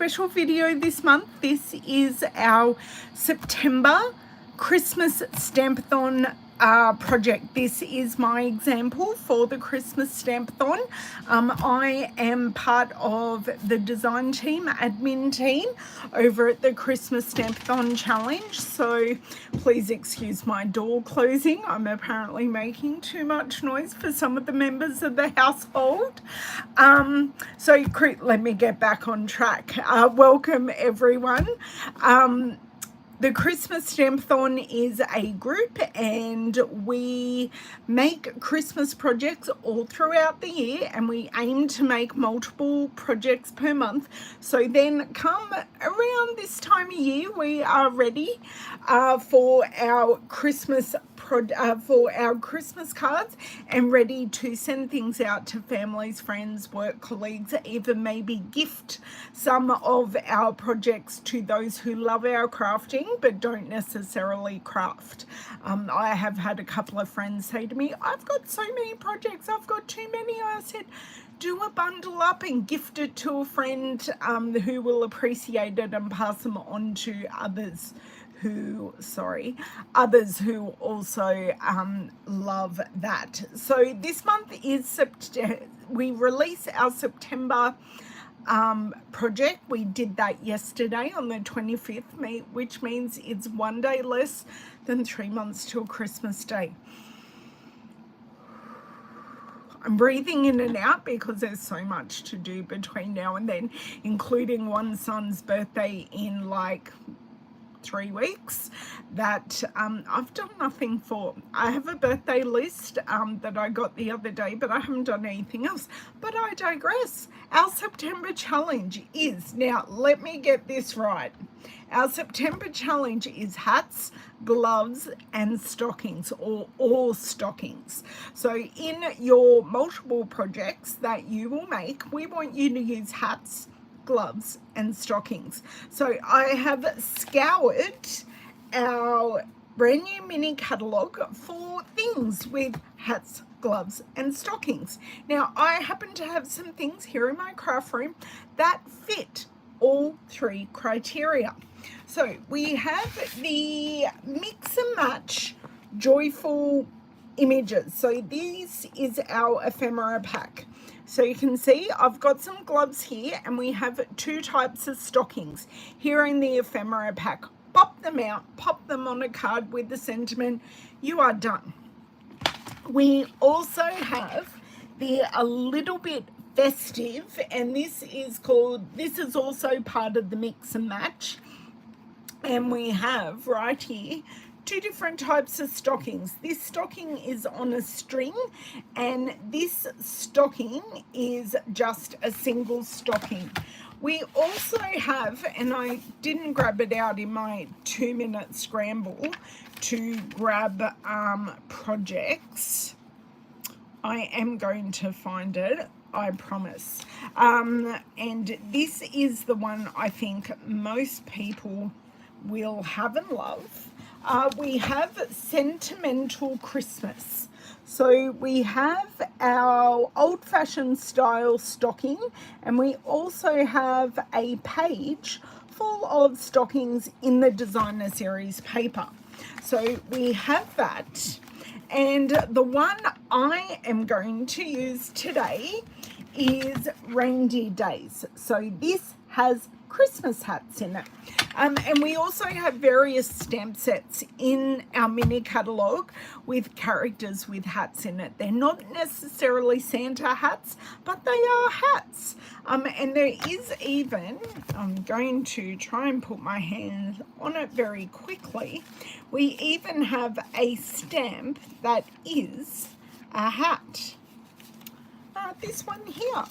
special video this month. This is our September Christmas Stampathon project. This is my example for the Christmas Stampathon. I am part of the design team, admin team over at the Christmas Stampathon challenge, so please excuse my door closing. I'm apparently making too much noise for some of the members of the household. So let me get back on track. Welcome everyone. The Christmas Stampathon is a group and we make Christmas projects all throughout the year, and we aim to make multiple projects per month. So then come around this time of year, we are ready for our Christmas cards and ready to send things out to families, friends, work colleagues, even maybe gift some of our projects to those who love our crafting but don't necessarily craft. I have had a couple of friends say to me, I've got so many projects, I've got too many. I said, do a bundle up and gift it to a friend who will appreciate it and pass them on to others who also love that. So this month is we release our September project. We did that yesterday on the 25th, which means it's one day less than 3 months till Christmas Day. I'm breathing in and out because there's so much to do between now and then, including one son's birthday in like 3 weeks that I've done nothing for. I have a birthday list that I got the other day, but I haven't done anything else. But I digress. Our September challenge is, now let me get this right. Our September challenge is hats, gloves and stockings, or all stockings. So in your multiple projects that you will make, we want you to use hats, gloves and stockings. So I have scoured our brand new mini catalogue for things with hats, gloves and stockings. Now I happen to have some things here in my craft room that fit all three criteria. So we have the mix and match joyful images. So this is our ephemera pack. So you can see I've got some gloves here, and we have 2 types of stockings here in the ephemera pack. Pop them out, pop them on a card with the sentiment, you are done. We also have a little bit festive, and this is also part of the mix and match. And we have right here 2 different types of stockings. This stocking is on a string, and this stocking is just a single stocking. We also have, and I didn't grab it out in my 2-minute scramble to grab projects. I am going to find it, I promise. And this is the one I think most people will have and love. We have Sentimental Christmas. So we have our old-fashioned style stocking, and we also have a page full of stockings in the designer series paper. So we have that, and the one I am going to use today is Reindeer Days. So this has Christmas hats in it. And we also have various stamp sets in our mini catalogue with characters with hats in it. They're not necessarily Santa hats, but they are hats. And there is even, I'm going to try and put my hand on it very quickly, we even have a stamp that is a hat. This one here.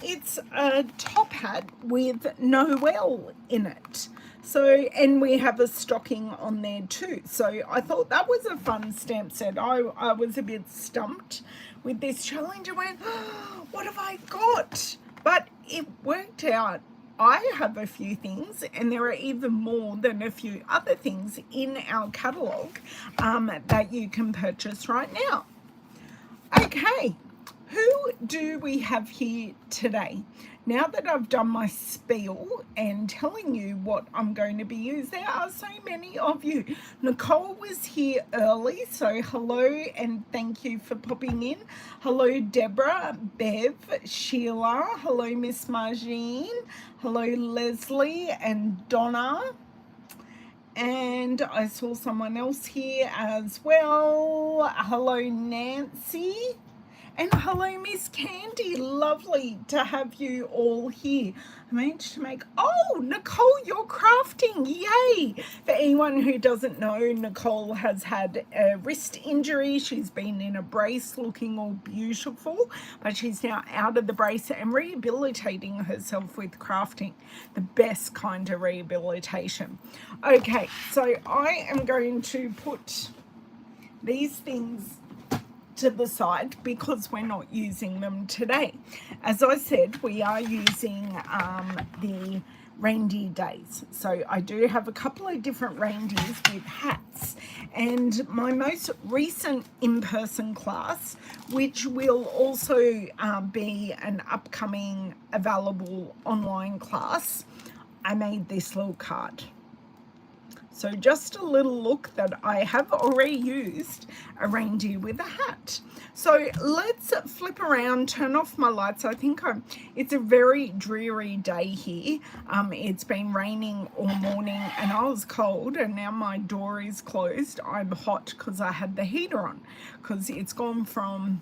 It's a top hat with Noel in it. So, and we have a stocking on there too. So I thought that was a fun stamp set. I was a bit stumped with this challenge. I went, oh, what have I got? But it worked out. I have a few things, and there are even more than a few other things in our catalogue that you can purchase right now. Okay. Who do we have here today? Now that I've done my spiel and telling you what I'm going to be using, there are so many of you. Nicole was here early, so hello and thank you for popping in. Hello Deborah, Bev, Sheila, hello Miss Margine, hello Leslie and Donna. And I saw someone else here as well. Hello Nancy. And hello, Miss Candy. Lovely to have you all here. I managed to make... Oh, Nicole, you're crafting. Yay. For anyone who doesn't know, Nicole has had a wrist injury. She's been in a brace looking all beautiful, but she's now out of the brace and rehabilitating herself with crafting. The best kind of rehabilitation. Okay, so I am going to put these things to the side because we're not using them today. As I said, we are using the reindeer days. So I do have a couple of different reindeers with hats, and my most recent in-person class, which will also be an upcoming available online class, I made this little card. So just a little look that I have already used a reindeer with a hat. So let's flip around, turn off my lights. I think it's a very dreary day here. It's been raining all morning and I was cold, and now my door is closed. I'm hot because I had the heater on, because it's gone from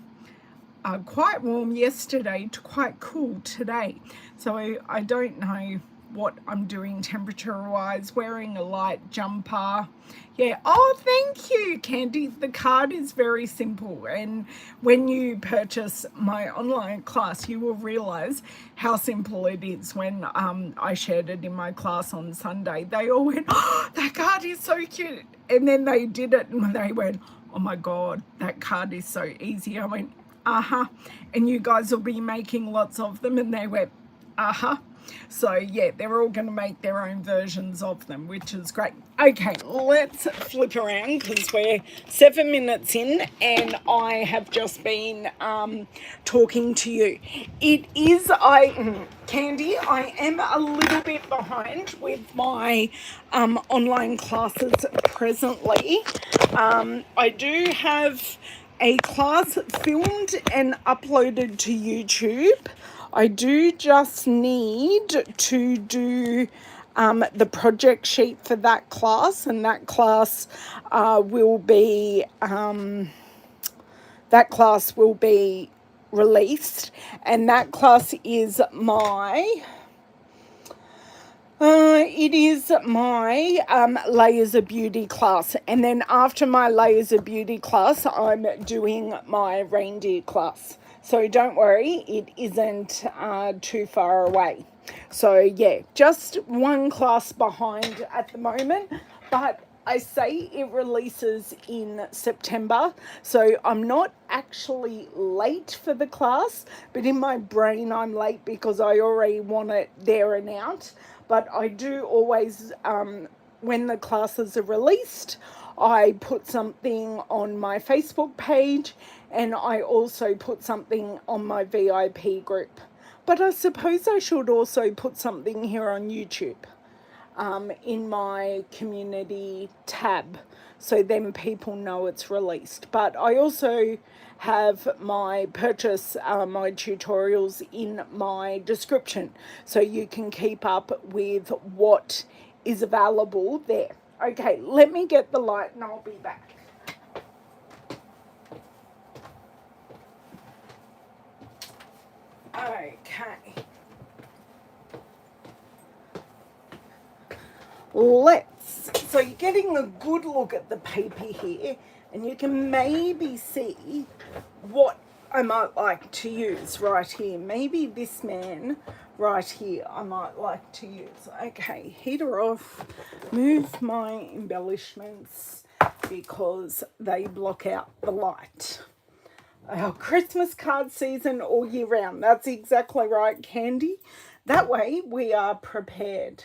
quite warm yesterday to quite cool today. So I don't know what I'm doing temperature wise. Wearing a light jumper. Yeah. Oh, thank you, Candy. The card is very simple, and when you purchase my online class you will realize how simple it is. When I shared it in my class on Sunday, they all went, oh, that card is so cute, and then they did it and they went, oh my god, that card is so easy. I went, and you guys will be making lots of them, and they went, so yeah, they're all going to make their own versions of them, which is great. Okay, let's flip around because we're 7 minutes in and I have just been talking to you. It is, Candy, I am a little bit behind with my online classes presently. I do have a class filmed and uploaded to YouTube. I do just need to do the project sheet for that class, and that class will be released, and that class is my Layers of Beauty class. And then after my Layers of Beauty class, I'm doing my reindeer class. So don't worry, it isn't too far away. So yeah, just one class behind at the moment, but I say it releases in September, so I'm not actually late for the class, but in my brain I'm late because I already want it there and out. But I do always, when the classes are released, I put something on my Facebook page, and I also put something on my VIP group. But I suppose I should also put something here on YouTube, in my community tab, so then people know it's released. But I also have my my tutorials in my description, so you can keep up with what is available there. Okay, let me get the light and I'll be back. Okay. So you're getting a good look at the paper here, and you can maybe see what I might like to use right here. Maybe this man right here I might like to use. Okay, heater off, move my embellishments because they block out the light. Christmas card season all year round. That's exactly right, Candy. That way we are prepared.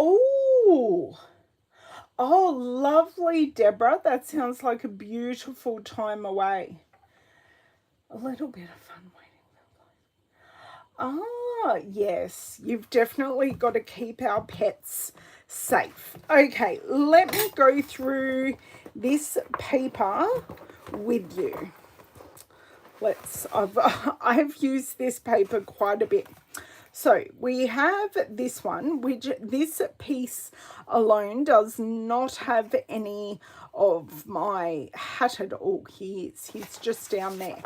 Oh, lovely, Deborah. That sounds like a beautiful time away. A little bit of fun waiting. Ah, yes, you've definitely got to keep our pets safe. Okay, let me go through this paper with you. I've used this paper quite a bit. So we have this one, which this piece alone does not have any of my hat at all. He's just down there.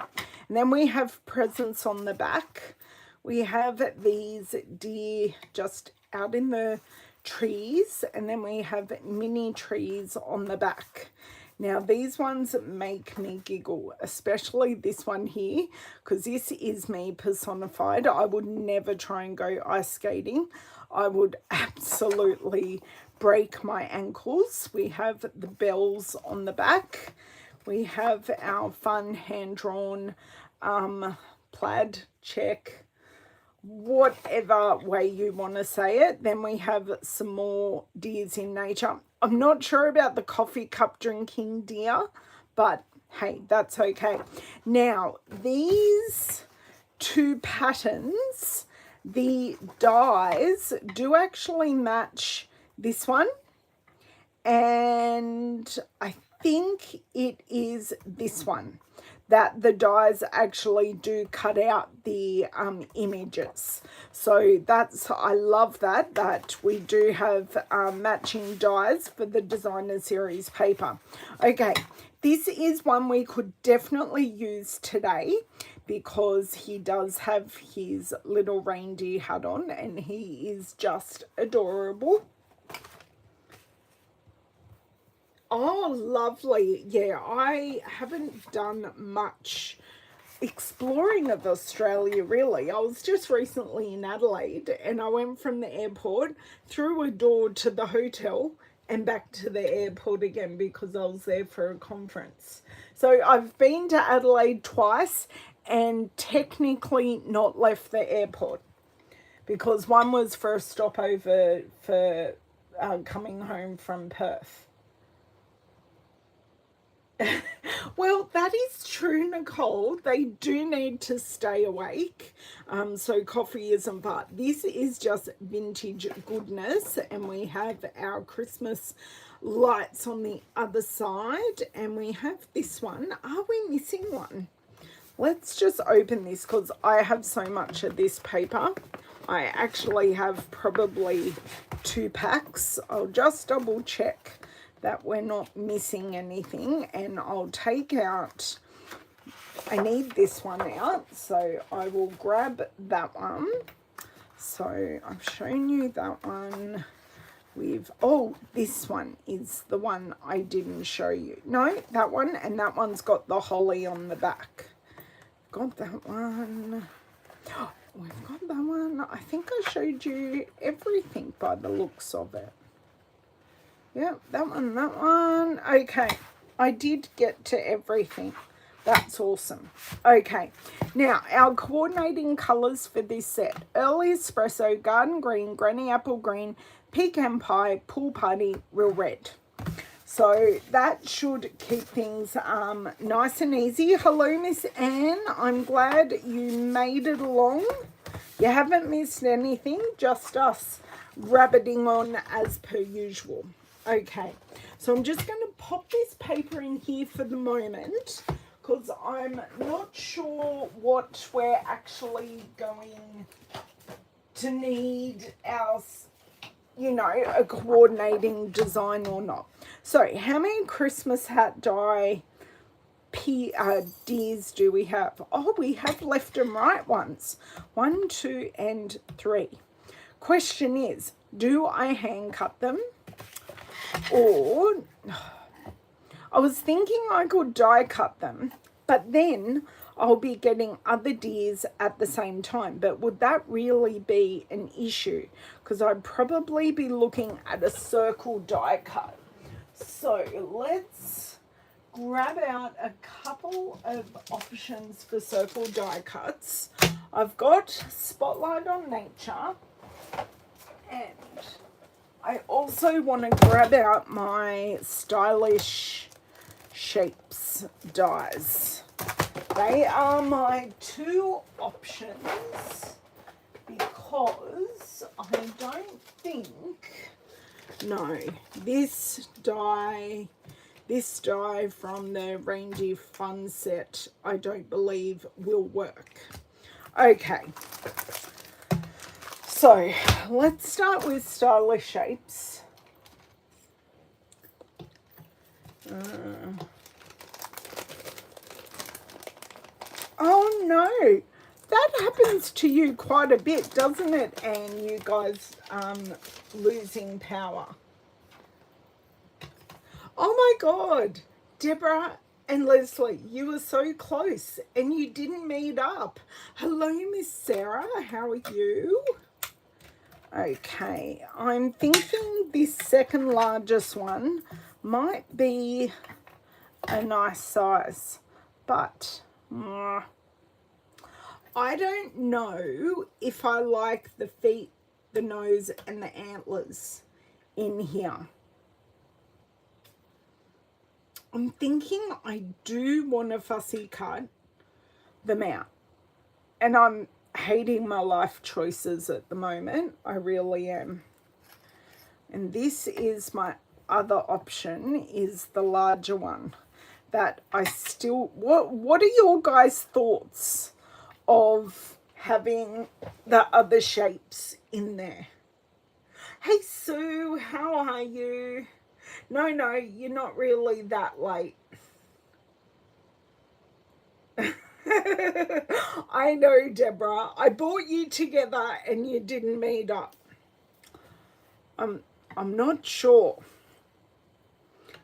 And then we have presents on the back. We have these deer just out in the trees, and then we have mini trees on the back. Now these ones make me giggle, especially this one here, because this is me personified. I would never try and go ice skating. I would absolutely break my ankles. We have the bells on the back. We have our fun hand-drawn plaid check, whatever way you want to say it. Then we have some more deers in nature. I'm not sure about the coffee cup drinking deer, but hey, that's okay. Now, these two patterns, the dies do actually match this one, and I think it is this one that the dies actually do cut out the images. So I love that we do have matching dies for the designer series paper. Okay, this is one we could definitely use today because he does have his little reindeer hat on and he is just adorable. Oh, lovely. Yeah, I haven't done much exploring of Australia, really. I was just recently in Adelaide and I went from the airport through a door to the hotel and back to the airport again because I was there for a conference. So I've been to Adelaide twice and technically not left the airport because one was for a stopover for coming home from Perth. Well, that is true, Nicole. They do need to stay awake. So coffee isn't, but this is just vintage goodness. And we have our Christmas lights on the other side. And we have this one. Are we missing one? Let's just open this because I have so much of this paper. I actually have probably 2 packs. I'll just double check that we're not missing anything, and I'll take out, I need this one out, so I will grab that one. So I've shown you that one with, oh, this one is the one I didn't show you. No, that one, and that one's got the holly on the back. Got that one. We've got that one. I think I showed you everything by the looks of it. Yeah, that one. Okay, I did get to everything. That's awesome. Okay, now our coordinating colours for this set. Early Espresso, Garden Green, Granny Apple Green, Pecan Pie, Pool Party, Real Red. So that should keep things nice and easy. Hello, Miss Anne. I'm glad you made it along. You haven't missed anything, just us rabbiting on as per usual. Okay, so I'm just going to pop this paper in here for the moment because I'm not sure what we're actually going to need our, you know, a coordinating design or not. So how many Christmas hat die deers do we have? Oh, we have left and right ones. 1, 2, and 3. Question is, do I hand cut them? Or I was thinking I could die cut them, but then I'll be getting other deers at the same time. But would that really be an issue? Because I'd probably be looking at a circle die cut. So let's grab out a couple of options for circle die cuts. I've got Spotlight on Nature, and I also want to grab out my Stylish Shapes dies. They are my two options because I don't think, no, this die from the Reindeer Fun set, I don't believe will work. Okay, so let's start with Stylish Shapes. Oh no, that happens to you quite a bit, doesn't it? And you guys losing power. Oh my God, Deborah and Leslie, you were so close and you didn't meet up. Hello, Miss Sarah, how are you? Okay, I'm thinking this second largest one might be a nice size, but I don't know if I like the feet, the nose, and the antlers in here. I'm thinking I do want to fussy cut them out. And I'm hating my life choices at the moment. I really am. And this is my other option, is the larger one. That I still... What are your guys' thoughts of having the other shapes in there? Hey, Sue, how are you? No, you're not really that late. I know, Deborah. I brought you together and you didn't meet up. I'm not sure.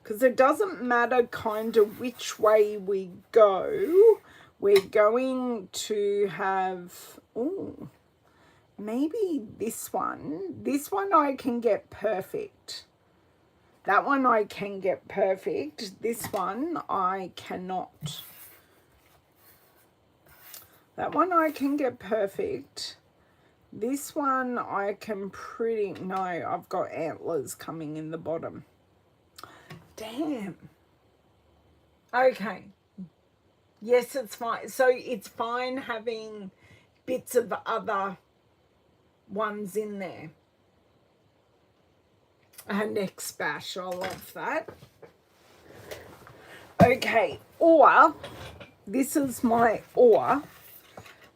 Because it doesn't matter kind of which way we go. We're going to have... Oh, maybe this one. This one I can get perfect. That one I can get perfect. This one I cannot. That one I can get perfect. This one I can pretty... No, I've got antlers coming in the bottom. Damn. Okay. Yes, it's fine. So it's fine having bits of other ones in there. Next bash, I love that. Okay, or, this is my or,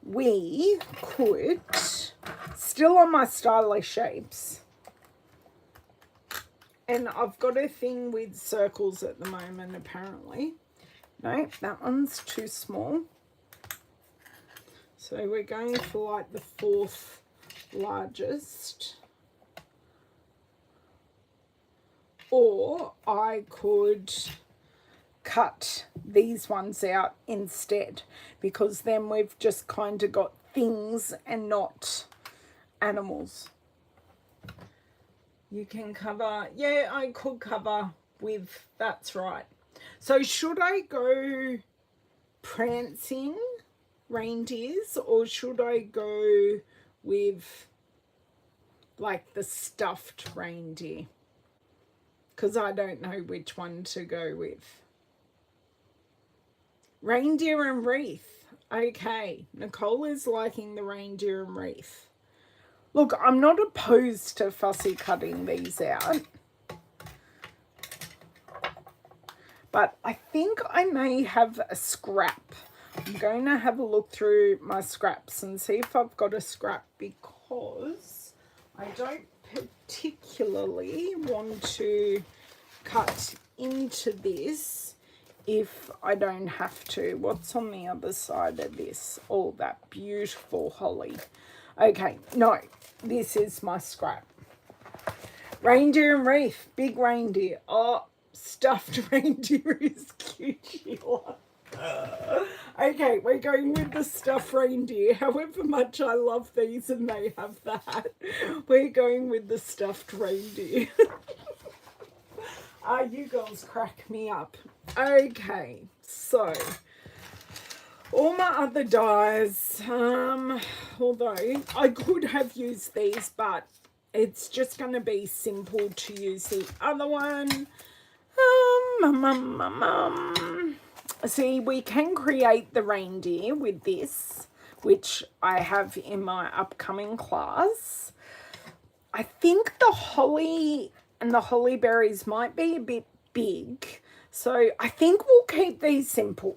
we could, still on my Stylish Shapes, and I've got a thing with circles at the moment apparently. No, that one's too small. So we're going for like the fourth largest. Or I could cut these ones out instead, because then we've just kind of got things and not animals. You can cover, yeah, I could cover with, that's right. So should I go prancing reindeers, or should I go with like the stuffed reindeer? Because I don't know which one to go with. Reindeer and wreath. Okay, Nicole is liking the reindeer and wreath. Look, I'm not opposed to fussy cutting these out. But I think I may have a scrap. I'm going to have a look through my scraps and see if I've got a scrap, because I don't particularly want to cut into this if I don't have to. What's on the other side of this? Oh, that beautiful holly. Okay, no, this is my scrap. Reindeer and wreath, big reindeer. Oh, stuffed reindeer is cute, Sheila. Okay, we're going with the stuffed reindeer. However much I love these and they have that, we're going with the stuffed reindeer. You girls crack me up. Okay, so all my other dies, although I could have used these, but it's just going to be simple to use the other one. see, we can create the reindeer with this, which I have in my upcoming class. I think the holly and the holly berries might be a bit big, so I think we'll keep these simple.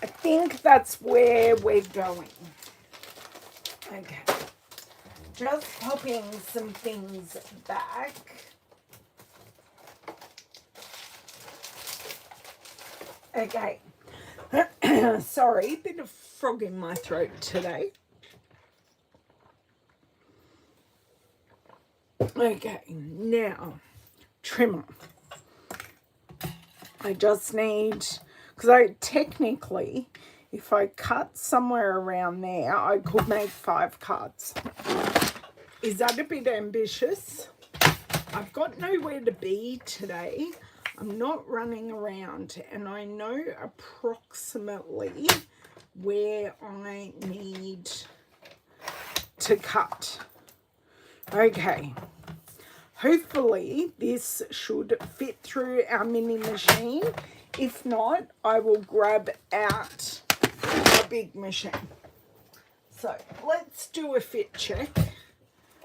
I think that's where we're going. Okay, just popping some things back. Okay, sorry, bit of frog in my throat today. Okay, now trimmer. I just need, because I technically, if I cut somewhere around there, I could make 5 cards. Is that a bit ambitious? I've got nowhere to be today. I'm not running around, and I know approximately where I need to cut. Okay. Hopefully this should fit through our mini machine. If not, I will grab out a big machine. So let's do a fit check.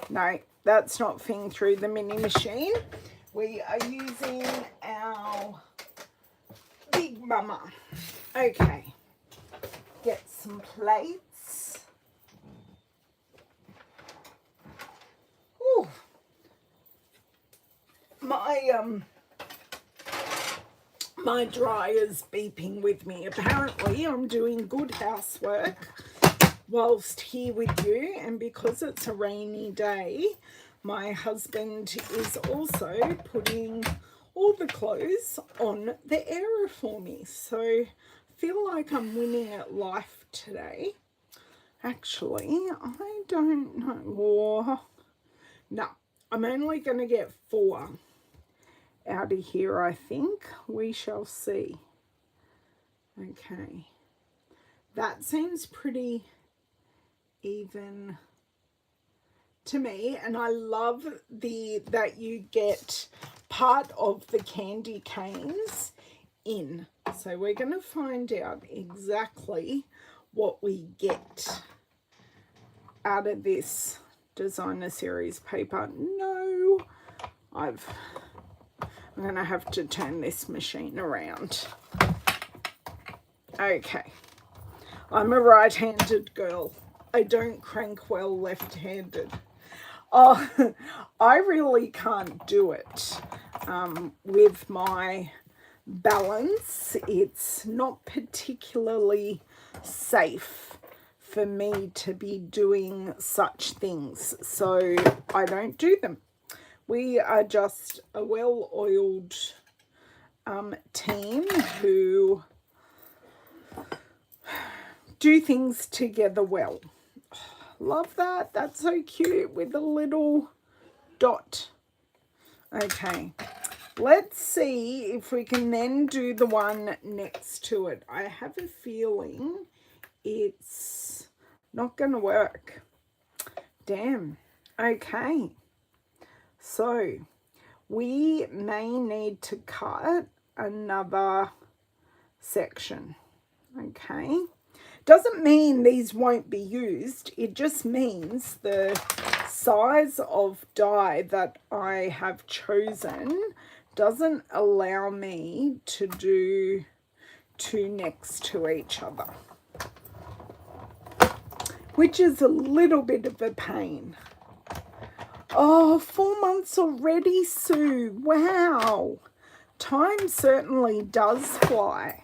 No, that's not fitting through the mini machine. We are using our big mama. Okay, get some plates. Ooh. My dryer's beeping with me. Apparently I'm doing good housework whilst here with you, and because it's a rainy day, my husband is also putting all the clothes on the airer for me. So I feel like I'm winning at life today. Actually, I don't know. No, I'm only going to get 4 out of here, I think. We shall see. Okay. That seems pretty even to me, and I love that you get part of the candy canes in. So we're going to find out exactly what we get out of this designer series paper. No, I'm going to have to turn this machine around. Okay, I'm a right-handed girl. I don't crank well left-handed. Oh, I really can't do it with my balance. It's not particularly safe for me to be doing such things, so I don't do them. We are just a well-oiled team who do things together well. Love that. That's so cute with a little dot. Okay, let's see if we can then do the one next to it. I have a feeling it's not going to work. Damn. Okay, so we may need to cut another section. Okay, doesn't mean these won't be used. It just means the size of die that I have chosen doesn't allow me to do 2 next to each other, which is a little bit of a pain. Oh, 4 months already, Sue. Wow. Time certainly does fly.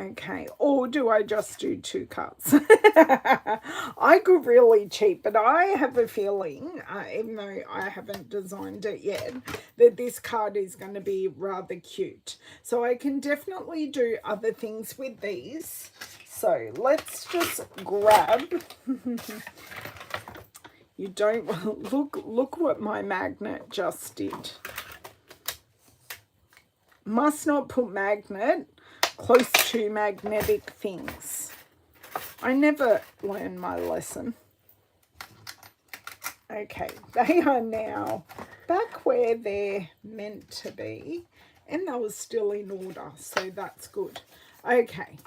Okay, or do I just do 2 cuts? I could really cheat, but I have a feeling, even though I haven't designed it yet, that this card is going to be rather cute. So I can definitely do other things with these. So let's just grab. You don't look what my magnet just did. Must not put magnet close to magnetic things. I never learn my lesson. Okay, they are now back where they're meant to be, and they were still in order, so that's good. Okay,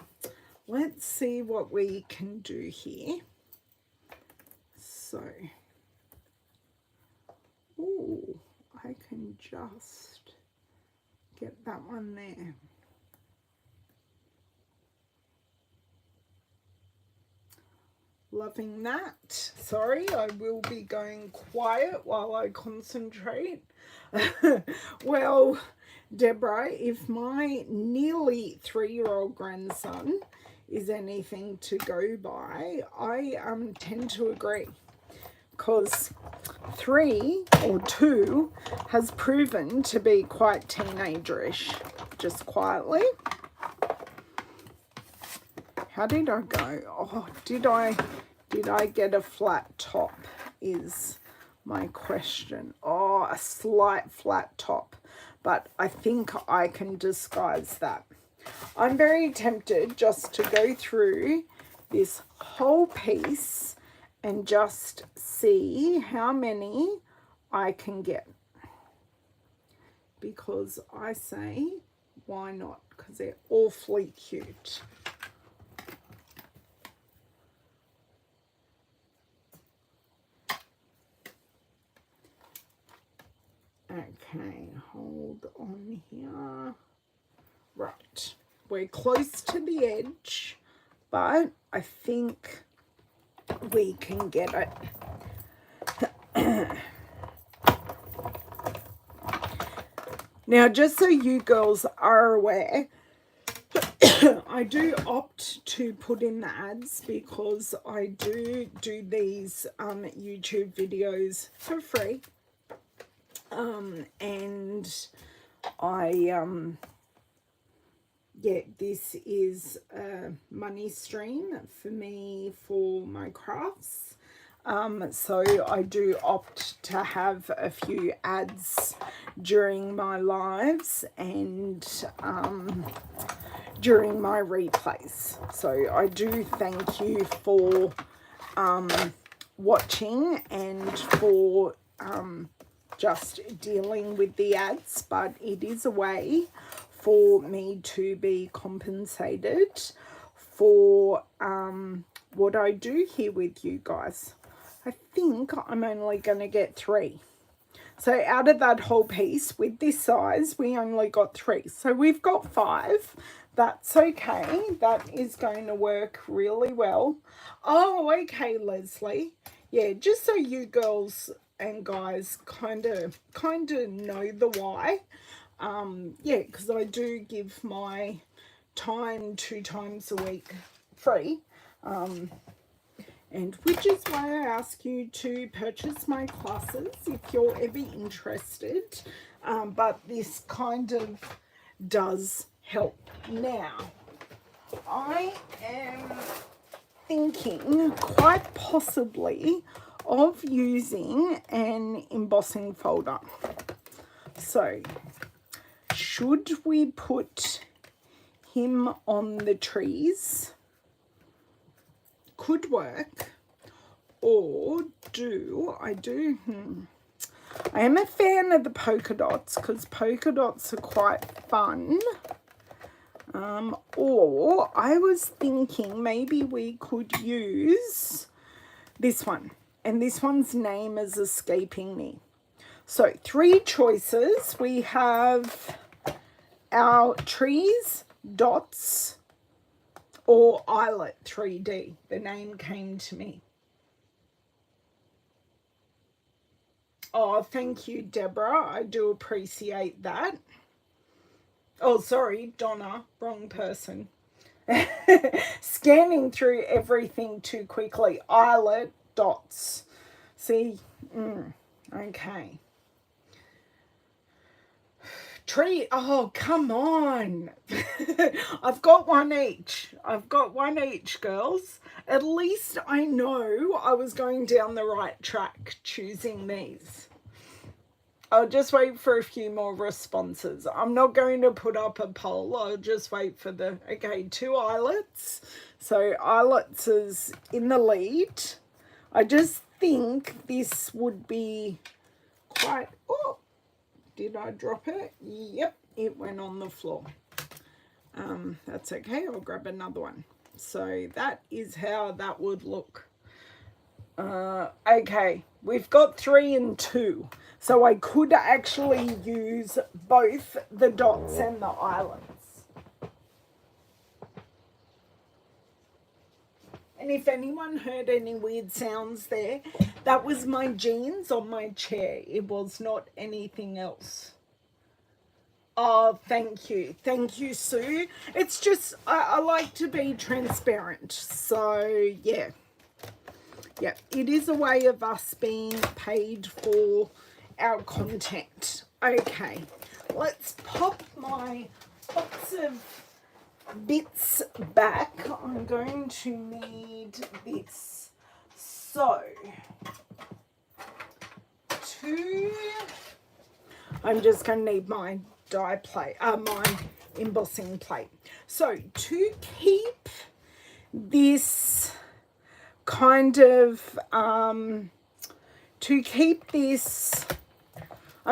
let's see what we can do here. So, ooh, I can just get that one there. Loving that. Sorry, I will be going quiet while I concentrate. Well, Deborah, if my nearly 3-year-old grandson is anything to go by, I tend to agree, because 3 or 2 has proven to be quite teenagerish, just quietly. How did I go? Oh, did I get a flat top is my question. Oh, a slight flat top, but I think I can disguise that. I'm very tempted just to go through this whole piece and just see how many I can get, because I say, why not? Because they're awfully cute. Okay, hold on here. Right, we're close to the edge, but I think we can get it. Now, just so you girls are aware, I do opt to put in the ads because I do these YouTube videos for free. And I, yeah, this is a money stream for me for my crafts. So I do opt to have a few ads during my lives and during my replays. So I do thank you for watching and for just dealing with the ads, but it is a way for me to be compensated for what I do here with you guys. I think I'm only going to get 3. So out of that whole piece with this size, we only got 3. So we've got 5. That's okay. That is going to work really well. Oh, okay, Leslie. Yeah, just so you girls and guys kind of know the why. Yeah, because I do give my time 2 times a week free. And which is why I ask you to purchase my classes if you're ever interested. But this kind of does help. Now, I am thinking quite possibly of using an embossing folder. So, should we put him on the trees? Could work. Or I am a fan of the polka dots because polka dots are quite fun. Or I was thinking maybe we could use this one. And this one's name is escaping me. So 3 choices. We have our trees, dots, or eyelet 3D. The name came to me. Oh, thank you, Deborah. I do appreciate that. Oh, sorry, Donna. Wrong person. Scanning through everything too quickly. Eyelet, dots. See? Okay. Tree. Oh, come on. I've got one each. I've got one each, girls. At least I know I was going down the right track choosing these. I'll just wait for a few more responses. I'm not going to put up a poll. I'll just wait for the... Okay, 2 eyelets. So eyelets is in the lead. I just think this would be quite... Oh, did I drop it? Yep. it went on the floor. That's okay, I'll grab another one. So that is how that would look. Okay, we've got 3 and 2. So I could actually use both the dots and the islands. And if anyone heard any weird sounds there, that was my jeans on my chair. It was not anything else. Oh, thank you. Thank you, Sue. It's just, I like to be transparent. So, yeah. Yeah, it is a way of us being paid for our content. Okay, let's pop my box of bits back. I'm going to need this. So, I'm just going to need my die plate, my embossing plate. So, to keep this kind of, I'm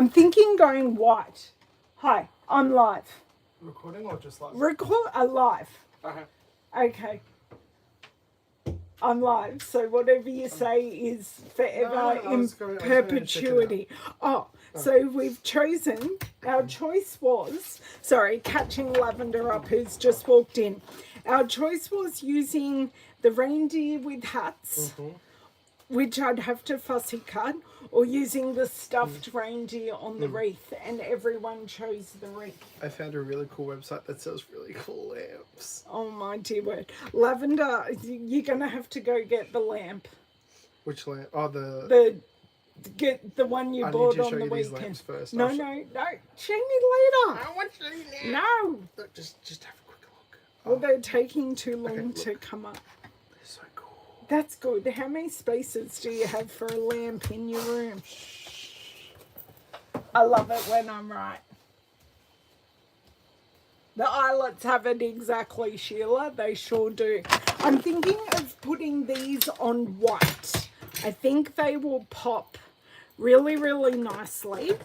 thinking going white. Hi, I'm live. Recording or just live? Live. Okay. Okay. I'm live, so whatever you say is forever in perpetuity. So we've chosen, our choice was, sorry, catching Lavender up who's just walked in. Our choice was using the reindeer with hats, which I'd have to fussy cut, or using the stuffed reindeer on the wreath, and everyone chose the wreath. I found a really cool website that sells really cool lamps. Oh my dear word. Lavender, you're going to have to go get the lamp. Which lamp? Oh, Get the one you bought on the weekend. These lamps first. No. Show me later. I want to show you now. No. Look, just have a quick look. Well, they're taking too long to come up. They're so cool. That's good. How many spaces do you have for a lamp in your room? I love it when I'm right. The eyelets have it exactly, Sheila. They sure do. I'm thinking of putting these on white. I think they will pop really, really nicely.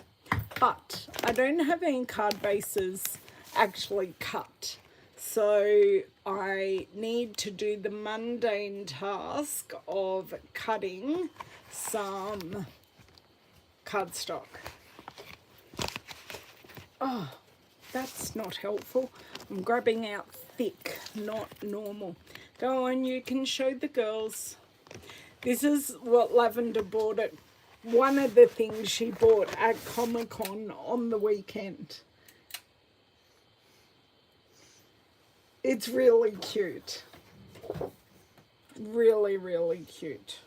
But I don't have any card bases actually cut. So I need to do the mundane task of cutting some cardstock. Oh, that's not helpful. I'm grabbing out thick, not normal. Go on, you can show the girls. This is what Lavender bought at one of the things she bought at Comic-Con on the weekend. It's really cute. Really, really cute.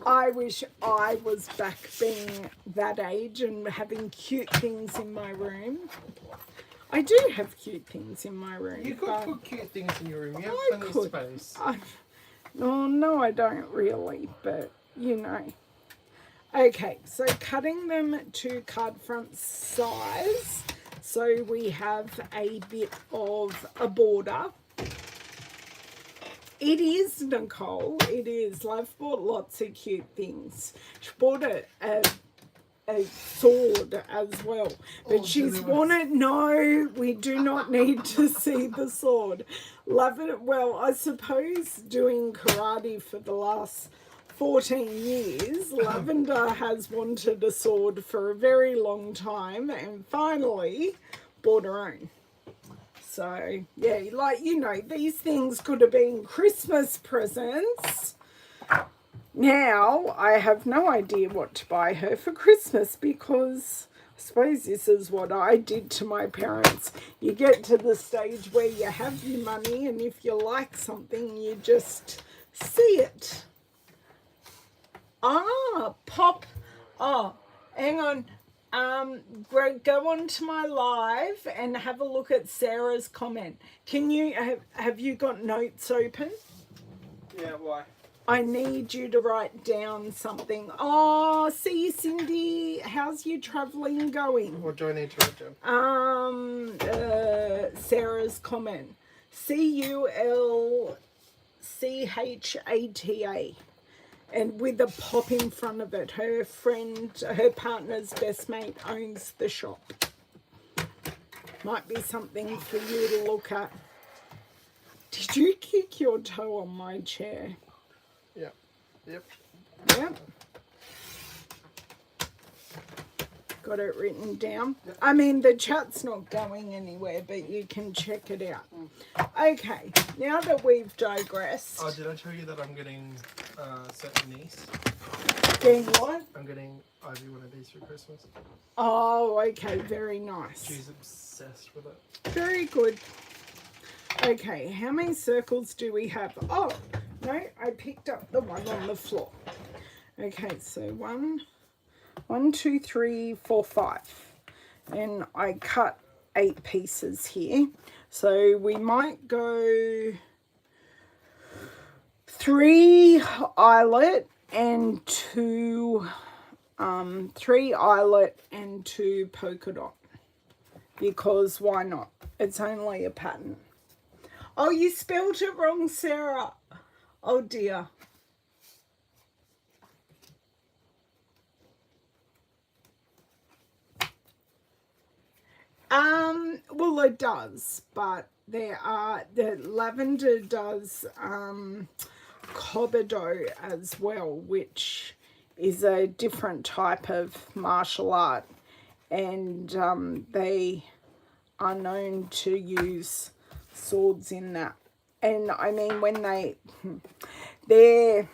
I wish I was back being that age and having cute things in my room. I do have cute things in my room. You could put cute things in your room. You have plenty of space. No, I don't really, but you know. Okay, so cutting them to card front size. So we have a bit of a border. It is, Nicole, it is. I've bought lots of cute things. She bought a sword as well. But she's wanted, no, we do not need to see the sword. Love it. Well, I suppose doing karate for the last 14 years, Lavender has wanted a sword for a very long time and finally bought her own. So, yeah, like, you know, these things could have been Christmas presents. Now, I have no idea what to buy her for Christmas because I suppose this is what I did to my parents. You get to the stage where you have your money and if you like something, you just see it. Pop. Oh, hang on. Greg, go on to my live and have a look at Sarah's comment. Can you, have you got notes open? Yeah, why? I need you to write down something. Oh, see you, Cindy. How's your travelling going? What do I need to write down? Sarah's comment. CULCHATA. and with a pop in front of it. Her partner's best mate owns the shop. Might be something for you to look at. Did you kick your toe on my chair? Yep. Yep. Yep. Got it written down. Yep. I mean, the chat's not going anywhere, but you can check it out. Okay, now that we've digressed. Oh, did I tell you that I'm getting certain niece? Getting what? I'm getting Ivy one of these for Christmas. Oh, okay, very nice. She's obsessed with it. Very good. Okay, how many circles do we have? Oh, no, I picked up the one on the floor. Okay, so 1, 2, 3, 4, 5. And I cut 8 pieces here. So we might go 3 eyelet and 2 3 eyelet and 2 polka dot, because why not? It's only a pattern. Oh, you spelled it wrong, Sarah. Oh dear. Well, it does, but the lavender does cobbado as well, which is a different type of martial art, and they are known to use swords in that. And I mean, when their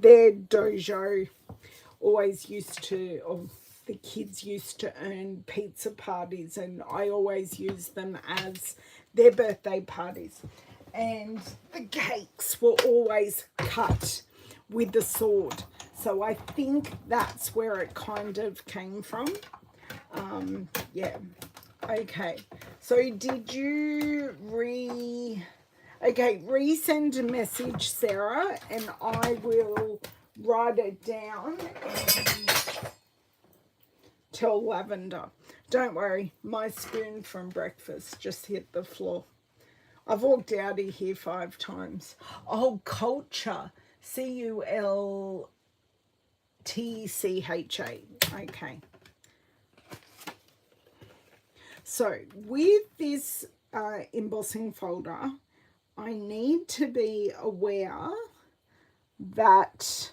dojo always used to, or the kids used to earn pizza parties, and I always use them as their birthday parties. And the cakes were always cut with the sword. So I think that's where it kind of came from. Yeah. Okay. So did you resend a message, Sarah, and I will write it down and tell Lavender. Don't worry, my spoon from breakfast just hit the floor. I've walked out of here 5 times. Oh, culture. Cultcha. Okay. So with this embossing folder, I need to be aware that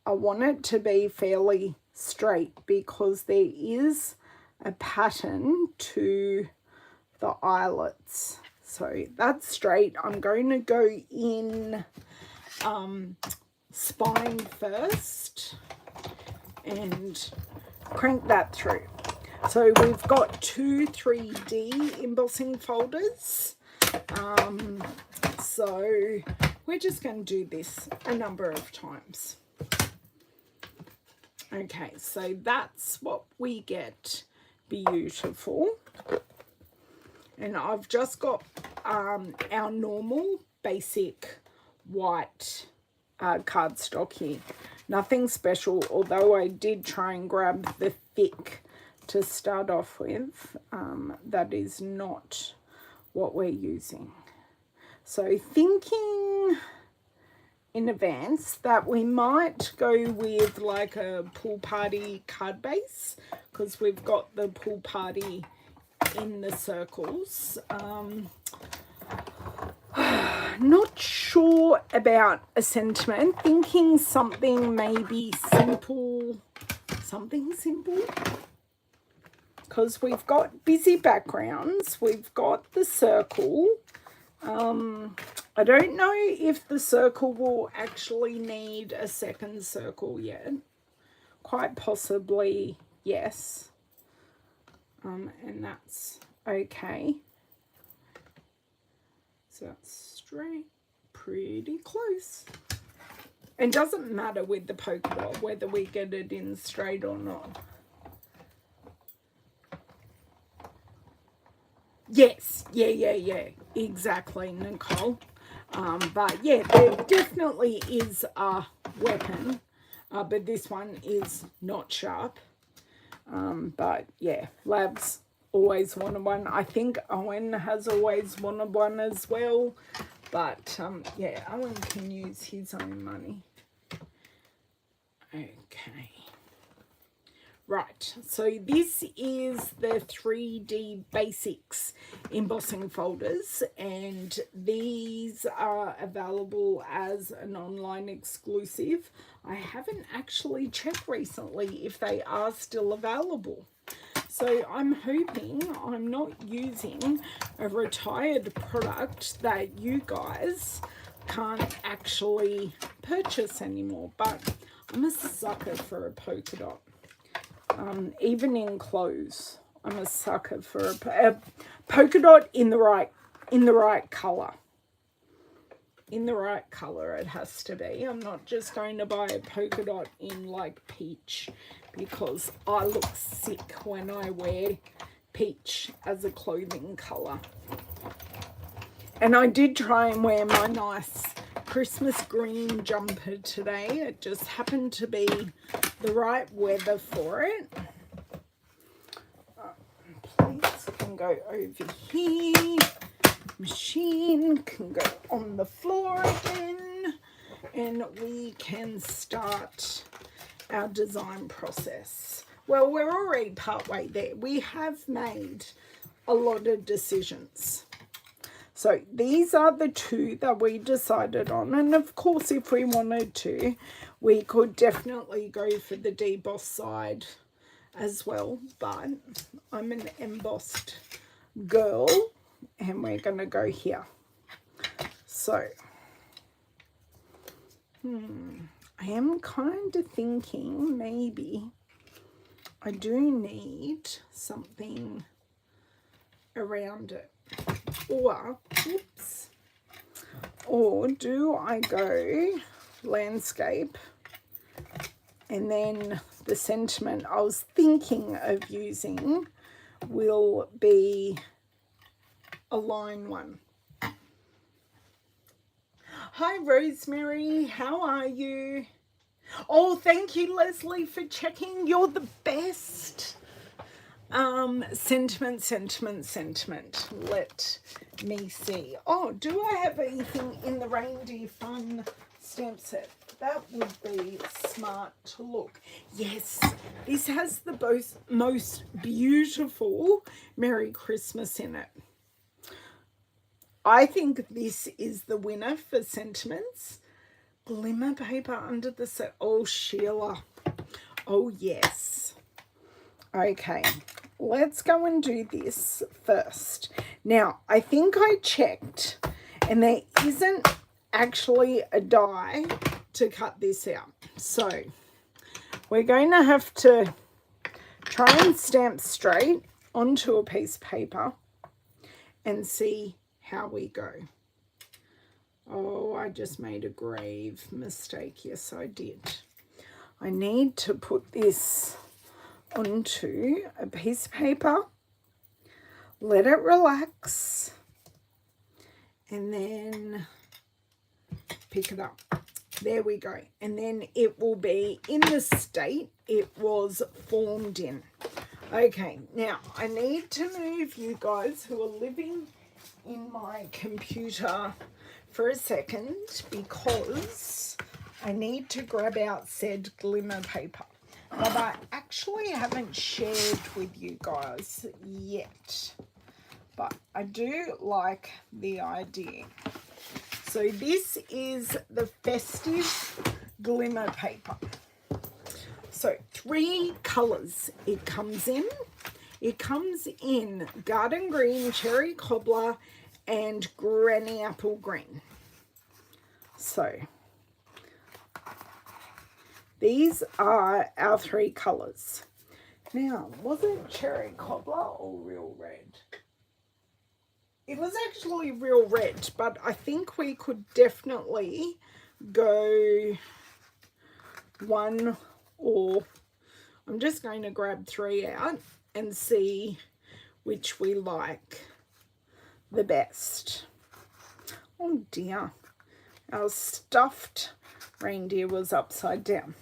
I want it to be fairly straight, because there is a pattern to the eyelets. So that's straight. I'm going to go in spine first and crank that through. So we've got 2 3D embossing folders. So we're just going to do this a number of times. Okay, so that's what we get. Beautiful. And I've just got our normal basic white cardstock here. Nothing special, although I did try and grab the thick to start off with. That is not what we're using. So thinking in advance that we might go with like a pool party card base, because we've got the pool party in the circles. Not sure about a sentiment. Thinking something maybe simple, because we've got busy backgrounds, we've got the circle. I don't know if the circle will actually need a second circle yet. Quite possibly yes. And that's okay. So that's straight, pretty close. It doesn't matter with the polka dot whether we get it in straight or not. Yes, yeah, exactly, Nicole. But yeah, there definitely is a weapon, but this one is not sharp. But yeah, Lab's always wanted one. I think Owen has always wanted one as well. But yeah, Owen can use his own money. Okay. Right, so this is the 3D Basics embossing folders, and these are available as an online exclusive. I haven't actually checked recently if they are still available. So I'm hoping I'm not using a retired product that you guys can't actually purchase anymore, but I'm a sucker for a polka dot. Even in clothes, I'm a sucker for a polka dot in the right color. In the right color it has to be. I'm not just going to buy a polka dot in like peach, because I look sick when I wear peach as a clothing color. And I did try and wear my nice Christmas green jumper today. It just happened to be the right weather for it. Plates can go over here. Machine can go on the floor again. And we can start our design process. Well, we're already partway there. We have made a lot of decisions. So these are the two that we decided on. And of course, if we wanted to, we could definitely go for the deboss side as well. But I'm an embossed girl and we're going to go here. So, I am kind of thinking maybe I do need something around it. Or, oops, or do I go landscape, and then the sentiment I was thinking of using will be a line one. Hi Rosemary, how are you? Oh, thank you Leslie for checking. You're the best. Sentiment. Let me see. Oh, do I have anything in the Reindeer Fun stamp set? That would be smart to look. Yes, this has the most beautiful Merry Christmas in it. I think this is the winner for sentiments. Glimmer paper under the set. Oh, Sheila. Oh, yes. Okay, let's go and do this first. Now, I think I checked, and there isn't actually a die to cut this out. So, we're going to have to try and stamp straight onto a piece of paper and see how we go. Oh, I just made a grave mistake. Yes, I did. I need to put this onto a piece of paper, let it relax, and then pick it up. There we go. And then it will be in the state it was formed in. Okay, now I need to move you guys who are living in my computer for a second, because I need to grab out said glimmer paper. But I actually haven't shared with you guys yet. But I do like the idea. So this is the festive glimmer paper. So 3 colours it comes in. It comes in garden green, cherry cobbler, and granny apple green. So these are our 3 colours. Now, was it cherry cobbler or real red? It was actually real red, but I think we could definitely go 1, or I'm just going to grab 3 out and see which we like the best. Oh dear, our stuffed reindeer was upside down.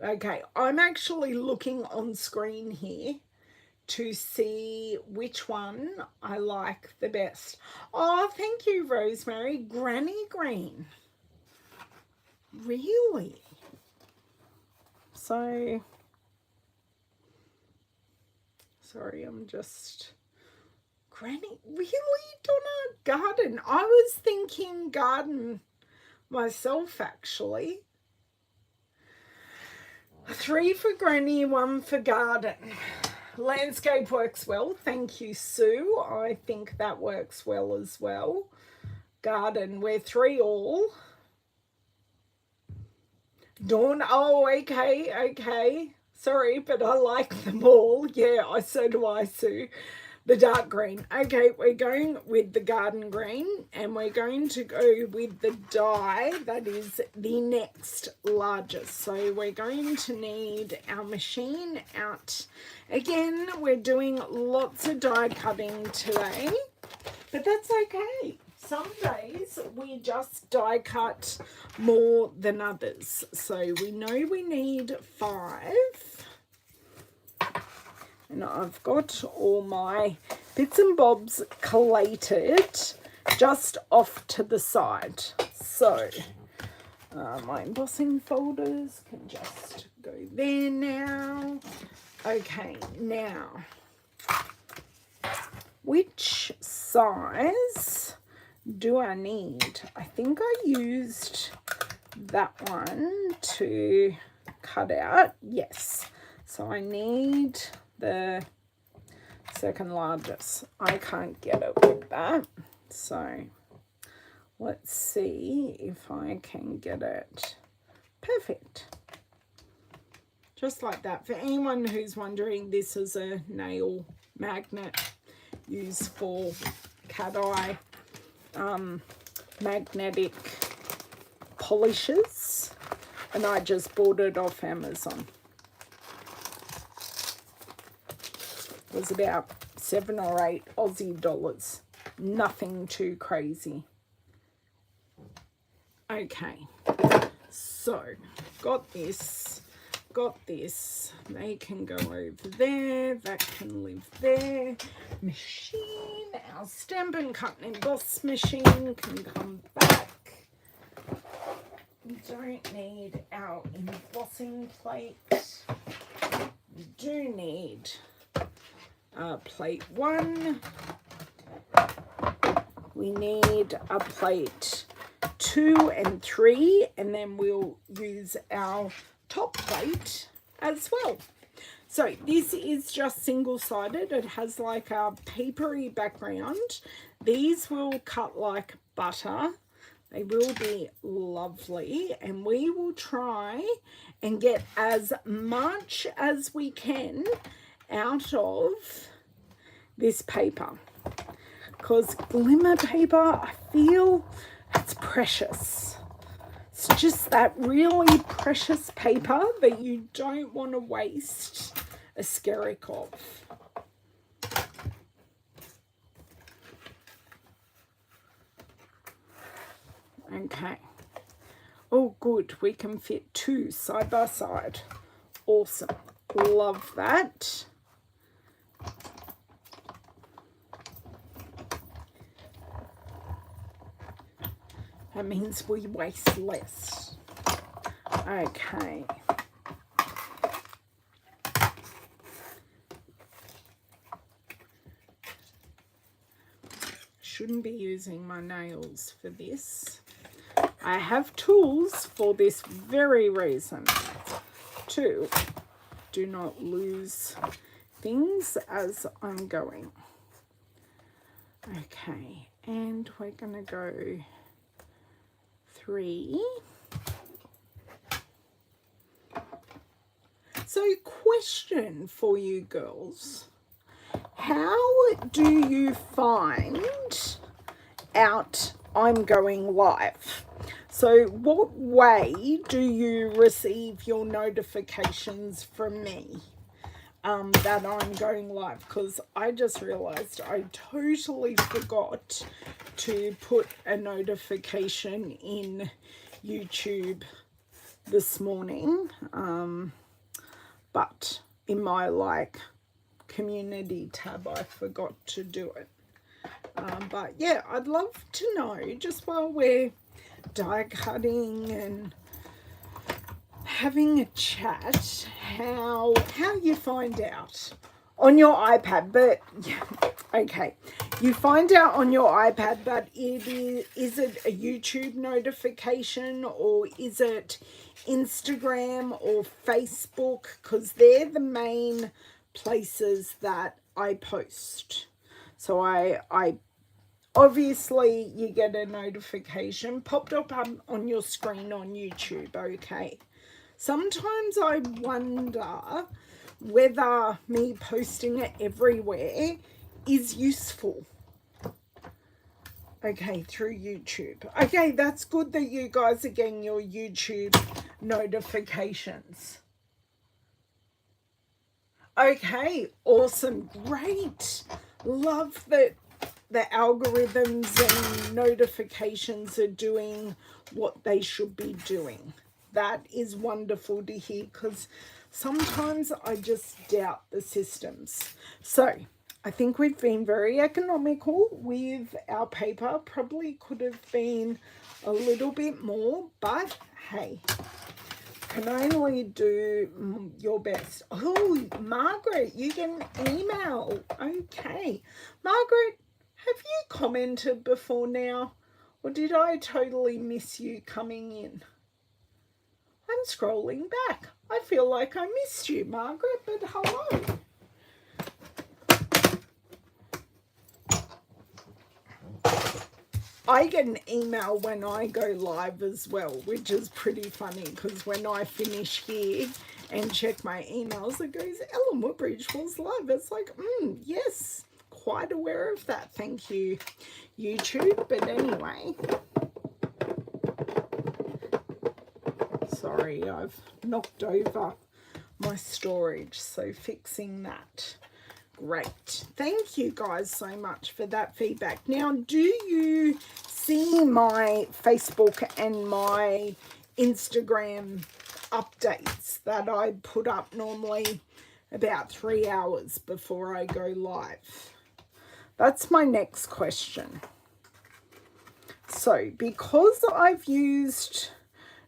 Okay, I'm actually looking on screen here to see which one I like the best. Oh, thank you, Rosemary. Granny green. Really? So, sorry, I'm just... Granny, really, Donna? Garden? I was thinking garden myself, actually. 3 for Granny, 1 for garden. Landscape works well. Thank you, Sue. I think that works well as well. Garden, we're 3 all. Dawn, oh, okay. Sorry, but I like them all. Yeah, so do I, Sue. The dark green. Okay, we're going with the garden green, and we're going to go with the die that is the next largest. So we're going to need our machine out. Again, we're doing lots of die cutting today, but that's okay. Some days we just die cut more than others. So we know we need 5. And I've got all my bits and bobs collated just off to the side. So my embossing folders can just go there now. Okay, now, which size do I need? I think I used that one to cut out. Yes, so I need the second largest. I can't get it with that, so let's see if I can get it perfect, just like that. For anyone who's wondering, this is a nail magnet used for cat eye magnetic polishes, and I just bought it off Amazon. Was about 7 or 8 Aussie dollars. Nothing too crazy. Okay, so got this. They can go over there. That can live there. Machine, our Stampin' Cut and Emboss machine can come back. We don't need our embossing plate. We do need plate 1. We need a plate 2 and 3, and then we'll use our top plate as well. So this is just single-sided. It has like a papery background. These will cut like butter. They will be lovely, and we will try and get as much as we can out of this paper, because glimmer paper, I feel it's precious. It's just that really precious paper that you don't want to waste a skerrick of. Okay. Oh, good. We can fit 2 side by side. Awesome. Love that. That means we waste less. Okay. Shouldn't be using my nails for this. I have tools for this very reason, to do not lose things as I'm going. Okay, and we're going to go 3. So, question for you girls. How do you find out I'm going live? So what way do you receive your notifications from me that I'm going live? Because I just realized I totally forgot to put a notification in YouTube this morning, but in my like community tab I forgot to do it. But yeah, I'd love to know, just while we're die cutting and having a chat how you find out on your iPad, but okay, you find out on your iPad, but is it a YouTube notification or is it Instagram or Facebook? Because they're the main places that I post. So I obviously you get a notification popped up on your screen on YouTube. Okay, sometimes I wonder whether me posting it everywhere is useful. Okay, through YouTube. Okay, that's good that you guys are getting your YouTube notifications. Okay, awesome, great. Love that the algorithms and notifications are doing what they should be doing. That is wonderful to hear, because sometimes I just doubt the systems. So I think we've been very economical with our paper. Probably could have been a little bit more, but hey, can only do your best. Oh, Margaret, you get an email. Okay. Margaret, have you commented before now? Or did I totally miss you coming in? I'm scrolling back. I feel like I missed you, Margaret, but hello. I get an email when I go live as well, which is pretty funny, because when I finish here and check my emails, it goes, Ellen Woodbridge was live. It's like, yes, quite aware of that. Thank you, YouTube. But anyway, sorry, I've knocked over my storage, so fixing that. Great. Thank you guys so much for that feedback. Now, do you see my Facebook and my Instagram updates that I put up normally about 3 hours before I go live? That's my next question. So, because I've used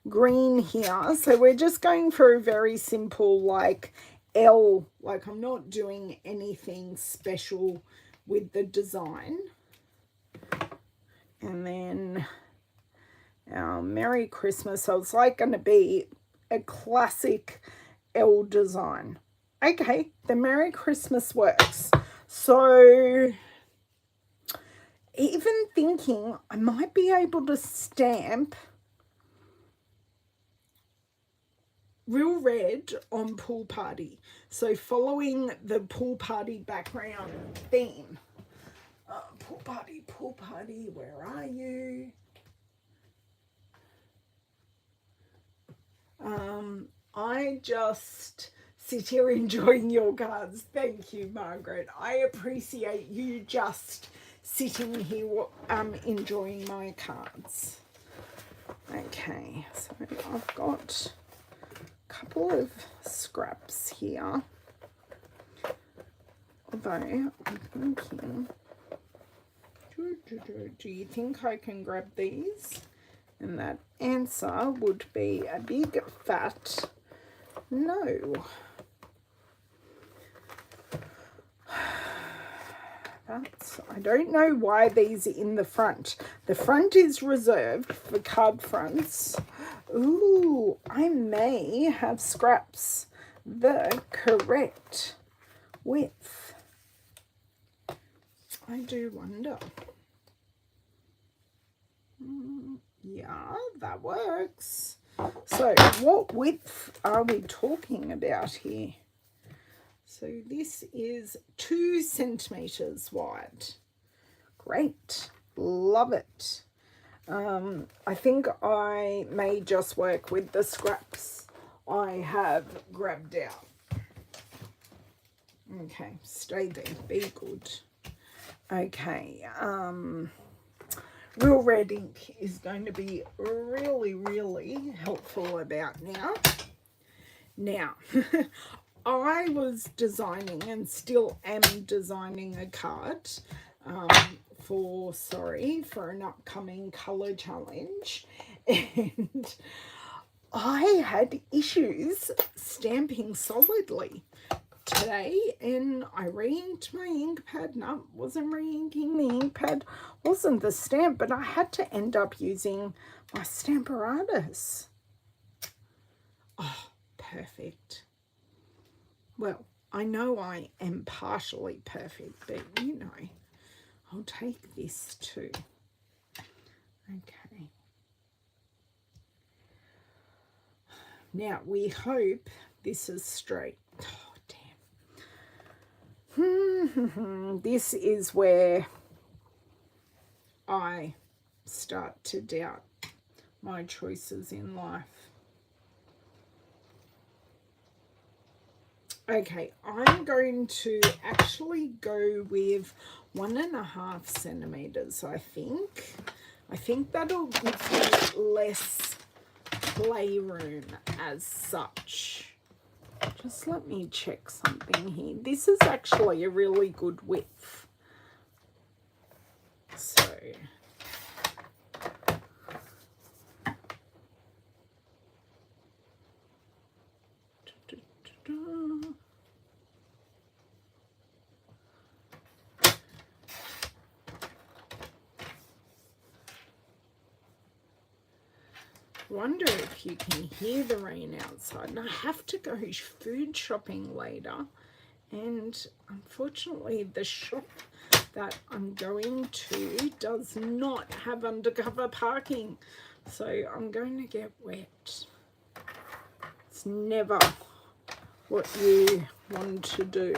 green here, so we're just going for a very simple like L, like I'm not doing anything special with the design. And then our Merry Christmas, so it's like going to be a classic L design. Okay, the Merry Christmas works. So even thinking I might be able to stamp real red on pool party, so following the pool party background theme. Pool party, where are you? I just sit here enjoying your cards. Thank you, Margaret. I appreciate you just sitting here enjoying my cards. Okay, so I've got couple of scraps here, although I'm thinking, do you think I can grab these? And that answer would be a big fat no. I don't know why these are in the front. The front is reserved for card fronts. Ooh, I may have scraps the correct width. I do wonder. Yeah, that works. So what width are we talking about here? So this is 2 centimeters wide. Great, love it. I think I may just work with the scraps I have grabbed out. Okay, stay there, be good. Okay, real red ink is going to be really, really helpful about now. Now, I was designing and still am designing a card for an upcoming colour challenge, and I had issues stamping solidly today, and I re-inked my ink pad. No, wasn't re-inking the ink pad, wasn't the stamp, but I had to end up using my Stamparatus. Oh, perfect. Well, I know I am partially perfect, but you know, I'll take this too. Okay. Now, we hope this is straight. Oh, damn. This is where I start to doubt my choices in life. Okay, I'm going to actually go with 1.5 centimeters, I think. I think that'll give me less playroom as such. Just let me check something here. This is actually a really good width. So wonder if you can hear the rain outside. And I have to go food shopping later, and unfortunately the shop that I'm going to does not have undercover parking, so I'm going to get wet. It's never what you want to do.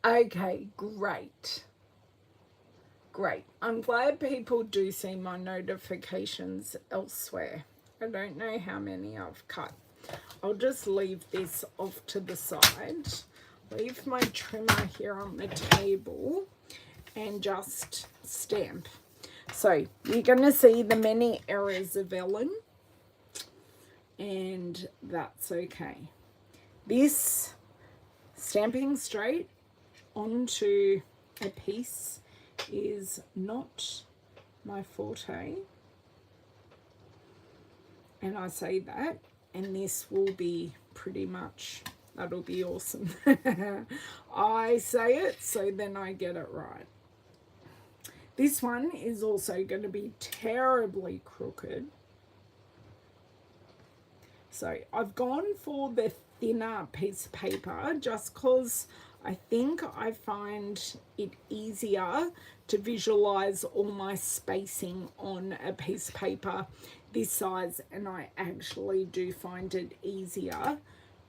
Okay, great. Great. I'm glad people do see my notifications elsewhere. I don't know how many I've cut. I'll just leave this off to the side. Leave my trimmer here on the table and just stamp. So you're going to see the many errors of Ellen, and that's okay. This stamping straight onto a piece is not my forte, and I say that, and this will be pretty much, that'll be awesome. I say it, so then I get it right. This one is also going to be terribly crooked, so I've gone for the thinner piece of paper just because I think I find it easier to visualize all my spacing on a piece of paper this size, and I actually do find it easier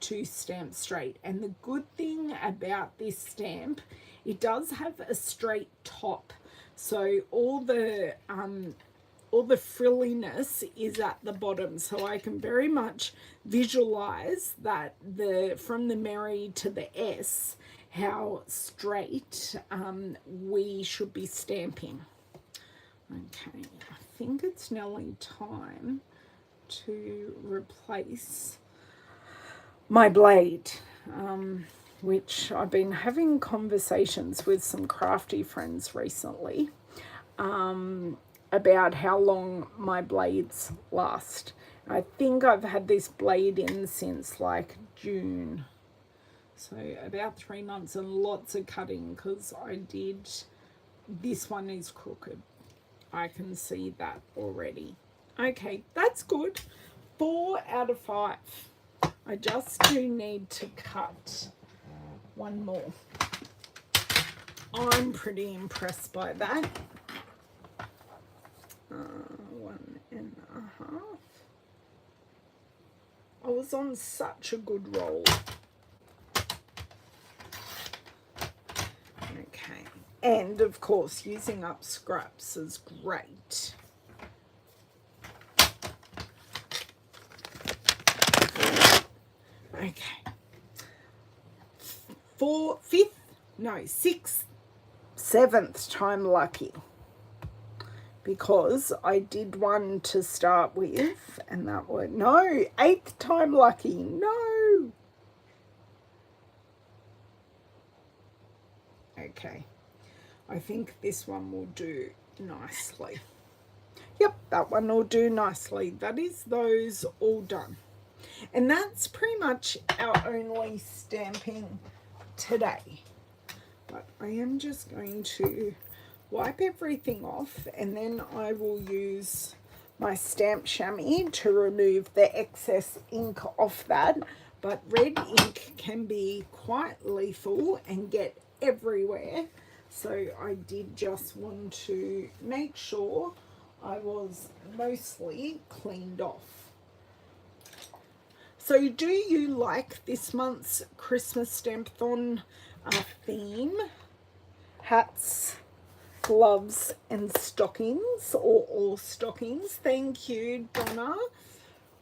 to stamp straight. And the good thing about this stamp, it does have a straight top, so all the frilliness is at the bottom, so I can very much visualize that from the Mary to the S, how straight we should be stamping. Okay, I think it's nearly time to replace my blade, which I've been having conversations with some crafty friends recently about how long my blades last. I think I've had this blade in since like June. So about 3 months, and lots of cutting because this one is crooked. I can see that already. Okay, that's good. 4 out of 5. I just do need to cut one more. I'm pretty impressed by that. 1.5. I was on such a good roll. Okay, and of course using up scraps is great. Okay, 6th, 7th time lucky, because I did one to start with, and that was, no, 8th time lucky, no. Okay, I think this one will do nicely. Yep, that one will do nicely. That is those all done. And that's pretty much our only stamping today. But I am just going to wipe everything off, and then I will use my stamp chamois to remove the excess ink off that. But red ink can be quite lethal and get everywhere. So I did just want to make sure I was mostly cleaned off. So do you like this month's Christmas Stampathon theme? Hats, gloves and stockings, or all stockings. Thank you, Donna.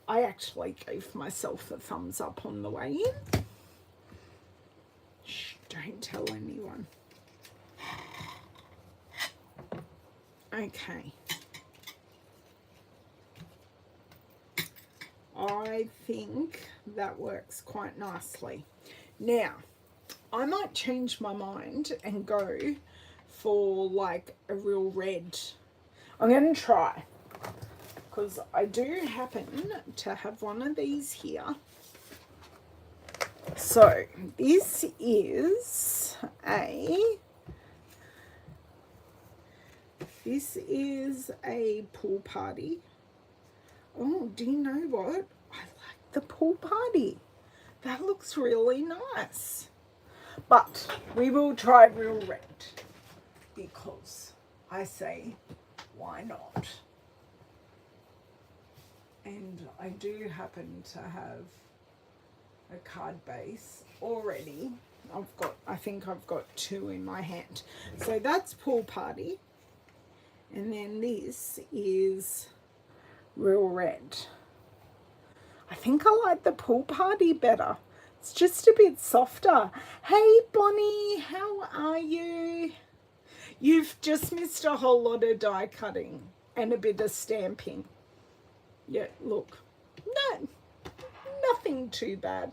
I actually gave myself a thumbs up on the way in. Shh, don't tell anyone. Okay. I think that works quite nicely. Now, I might change my mind and go for like a real red. I'm going to try, because I do happen to have one of these here. So this is a pool party. Oh, do you know what? I like the pool party. That looks really nice. But we will try real red, because I say, why not? And I do happen to have a card base already. I think I've got 2 in my hand. So that's pool party. And then this is real red. I think I like the pool party better. It's just a bit softer. Hey Bonnie, how are you? You've just missed a whole lot of die cutting and a bit of stamping. Yeah, look. No, nothing too bad.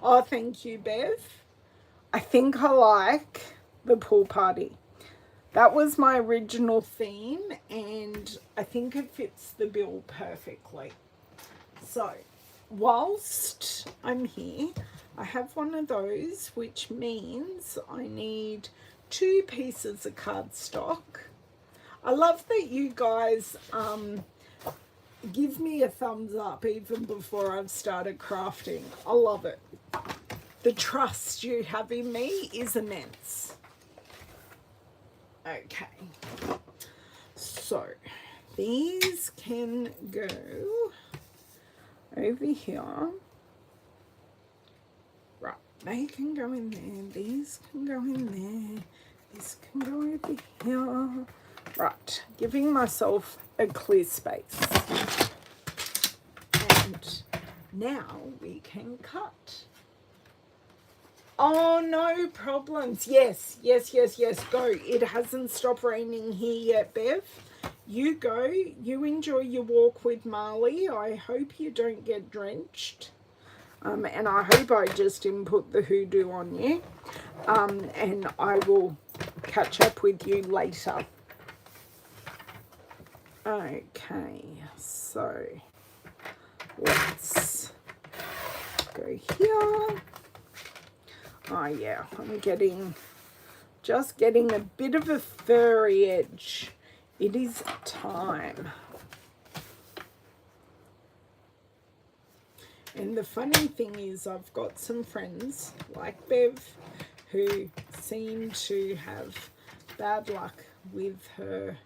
Oh, thank you, Bev. I think I like the pool party. That was my original theme, and I think it fits the bill perfectly. So, whilst I'm here, I have one of those, which means I need 2 pieces of cardstock. I love that you guys give me a thumbs up even before I've started crafting. I love it. The trust you have in me is immense. Okay, so these can go over here. Right, they can go in there, these can go in there, this can go over here. Right, giving myself a clear space. And now we can cut. Oh, no problems. Yes, go. It hasn't stopped raining here yet, Bev. You go. You enjoy your walk with Marley. I hope you don't get drenched. And I hope I just didn't put the hoodoo on you. And I will catch up with you later. Okay, so let's go here. Oh yeah, I'm just getting a bit of a furry edge. It is time. And the funny thing is, I've got some friends like Bev who seem to have bad luck with her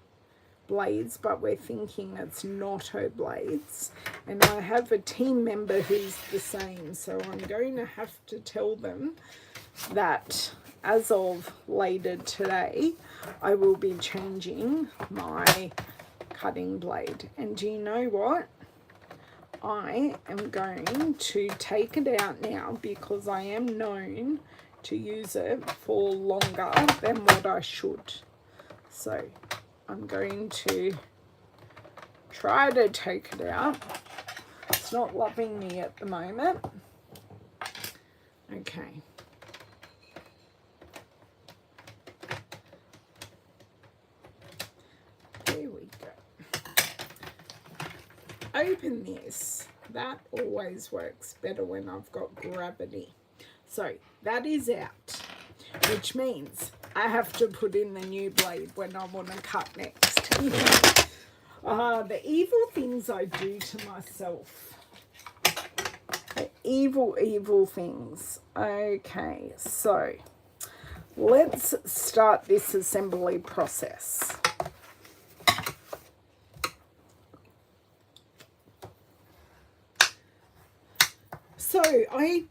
blades, but we're thinking it's not her blades. And I have a team member who's the same, so I'm going to have to tell them that as of later today, I will be changing my cutting blade. And do you know what? I am going to take it out now, because I am known to use it for longer than what I should. So I'm going to try to take it out. It's not loving me at the moment. Okay. open this. That always works better when I've got gravity. So that is out, which means I have to put in the new blade when I want to cut next. The evil things I do to myself. The evil, evil things. Okay, so let's start this assembly process. So I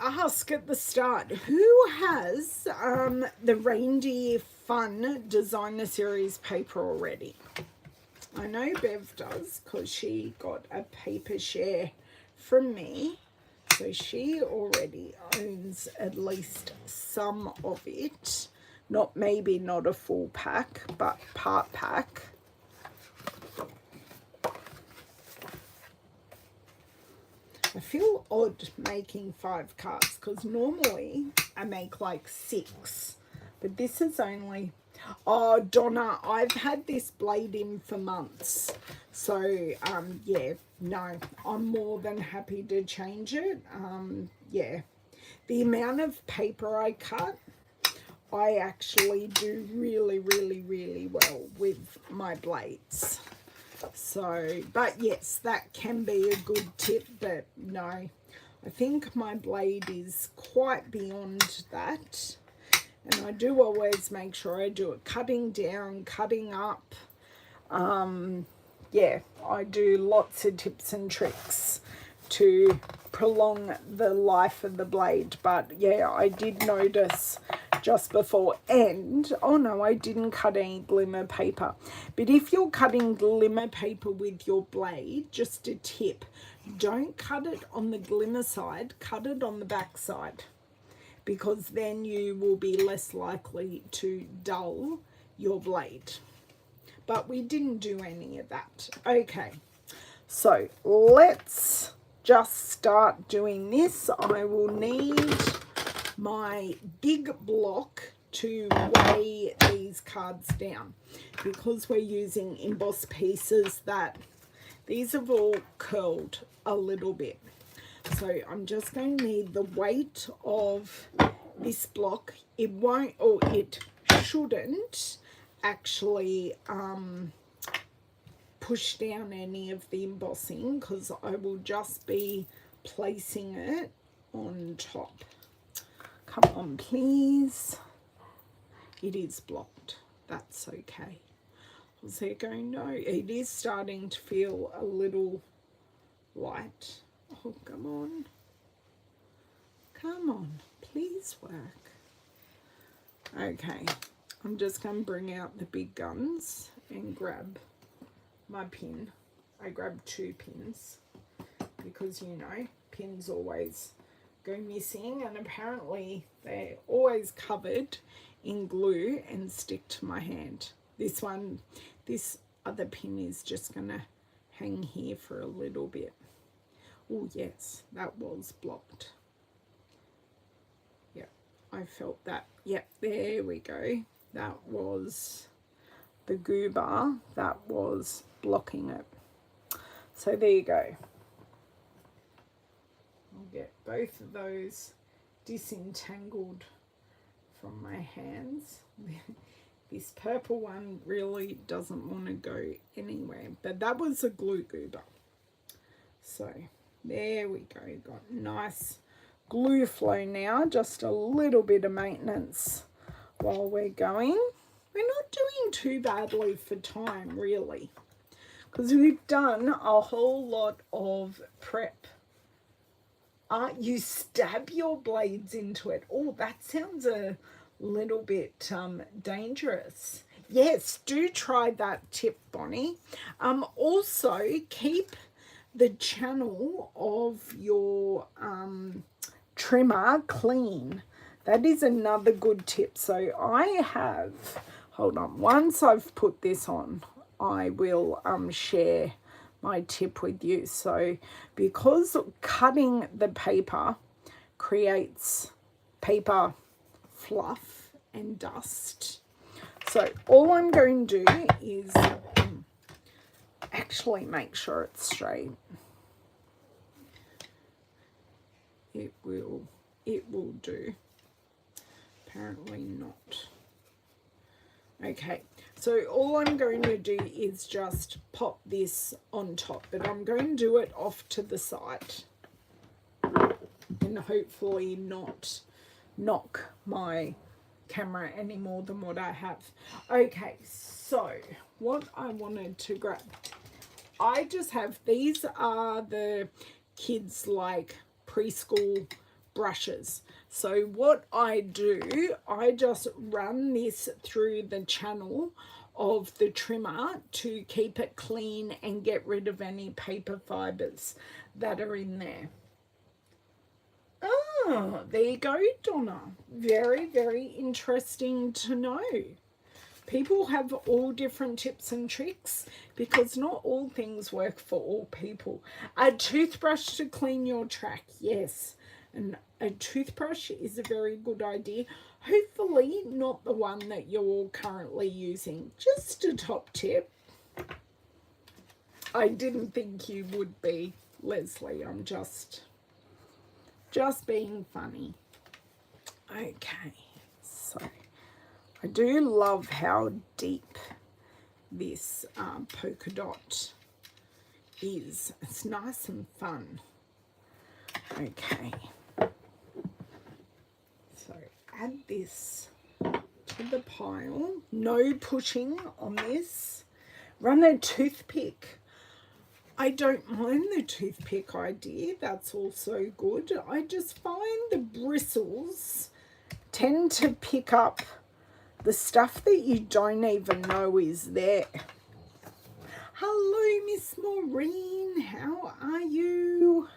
ask at the start, who has the Reindeer Fun Designer Series paper already? I know Bev does because she got a paper share from me. So she already owns at least some of it. Maybe not a full pack, but part pack. I feel odd making 5 cards because normally I make like 6, but this is only, oh Donna, I've had this blade in for months, so yeah, no, I'm more than happy to change it. Yeah, the amount of paper I cut, I actually do really, really, really well with my blades. So, but yes, that can be a good tip, but no, I think my blade is quite beyond that. And I do always make sure I do it cutting down, cutting up. Yeah, I do lots of tips and tricks to prolong the life of the blade. But yeah, I did notice just before, and oh no, I didn't cut any glimmer paper. But if you're cutting glimmer paper with your blade, just a tip, don't cut it on the glimmer side, cut it on the back side, because then you will be less likely to dull your blade. But we didn't do any of that. Okay, so let's just start doing this. I will need my big block to weigh these cards down because we're using embossed pieces that these have all curled a little bit. So I'm just going to need the weight of this block. It won't, or it shouldn't actually push down any of the embossing because I will just be placing it on top. Come on, please. It is blocked. That's okay. Was there going? No, it is starting to feel a little light. Oh, come on. Come on. Please work. Okay. I'm just going to bring out the big guns and grab my pin. I grabbed 2 pins because, you know, pins always go missing, and apparently they're always covered in glue and stick to my hand. This other pin is just gonna hang here for a little bit. Oh yes, that was blocked. Yep, I felt that. Yep, there we go. That was the goober that was blocking it. So there you go. I'll get both of those disentangled from my hands. This purple one really doesn't want to go anywhere, but that was a glue goober. So there we go, got nice glue flow now, just a little bit of maintenance while we're going. We're not doing too badly for time really, because we've done a whole lot of prep. You stab your blades into it. Oh, that sounds a little bit dangerous. Yes, do try that tip, Bonnie. Also, keep the channel of your trimmer clean. That is another good tip. So I have, hold on, once I've put this on, I will share my tip with you. So because cutting the paper creates paper fluff and dust, so all I'm going to do is actually make sure it's straight. It will do. Apparently not. Okay, so all I'm going to do is just pop this on top, but I'm going to do it off to the side and hopefully not knock my camera any more than what I have. Okay, so what I wanted to grab, I just have, these are the kids like preschool brushes. So what I do, I just run this through the channel of the trimmer to keep it clean and get rid of any paper fibers that are in there. Oh, there you go, Donna. Very, very interesting to know. People have all different tips and tricks because not all things work for all people. A toothbrush to clean your track, yes. And a toothbrush is a very good idea. Hopefully not the one that you're all currently using. Just a top tip. I didn't think you would be, Leslie. I'm just being funny. Okay, so I do love how deep this polka dot is. It's nice and fun. Okay, so add this to the pile. No pushing on this. Run a toothpick. I don't mind the toothpick idea. That's also good. I just find the bristles tend to pick up the stuff that you don't even know is there. Hello, Miss Maureen. How are you?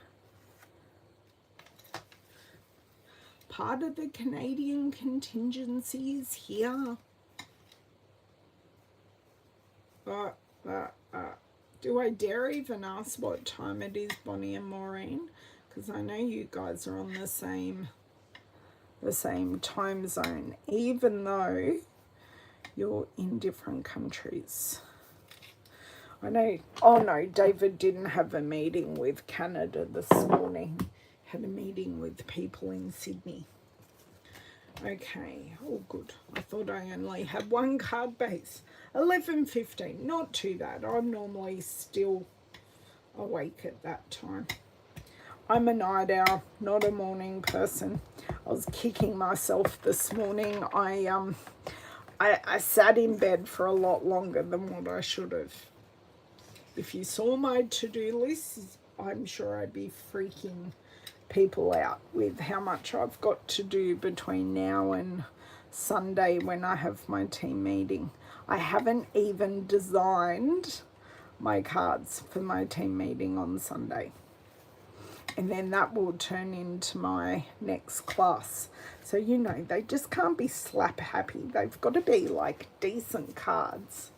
Part of the Canadian contingency is here. Do I dare even ask what time it is, Bonnie and Maureen? Because I know you guys are on the same time zone, even though you're in different countries. I know, oh no, David didn't have a meeting with Canada this morning. Had a meeting with people in Sydney. Okay, all good. I thought I only had one card base. 11:15, not too bad. I'm normally still awake at that time. I'm a night owl, not a morning person. I was kicking myself this morning. I sat in bed for a lot longer than what I should have. If you saw my to-do list, I'm sure I'd be freaking people out with how much I've got to do between now and Sunday when I have my team meeting. I haven't even designed my cards for my team meeting on Sunday. And then that will turn into my next class. So, you know, they just can't be slap happy. They've got to be like decent cards.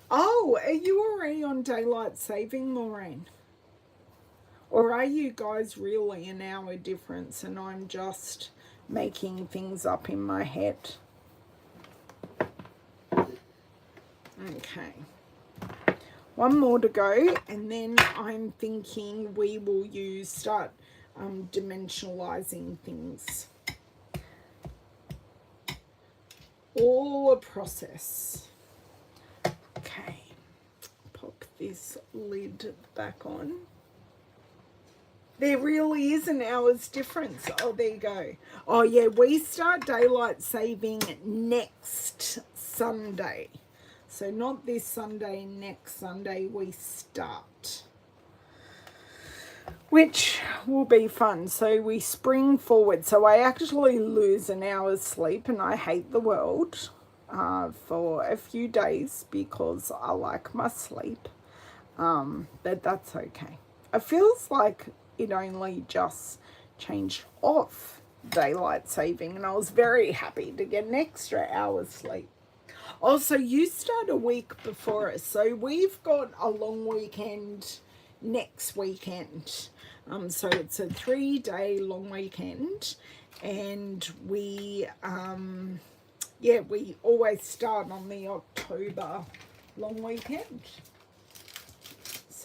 Oh, are you already on daylight saving, Maureen? Or are you guys really an hour difference and I'm just making things up in my head? Okay. One more to go, and then I'm thinking we will start dimensionalizing things. All a process. Okay. Pop this lid back on. There really is an hour's difference. Oh, there you go. Oh, yeah, we start daylight saving next Sunday. So not this Sunday, next Sunday we start. Which will be fun. So we spring forward. So I actually lose an hour's sleep and I hate the world for a few days because I like my sleep. But that's okay. It feels like it only just changed off daylight saving and I was very happy to get an extra hour's sleep. Also, you start a week before us, so we've got a long weekend next weekend. So it's a 3-day long weekend, and we always start on the October long weekend.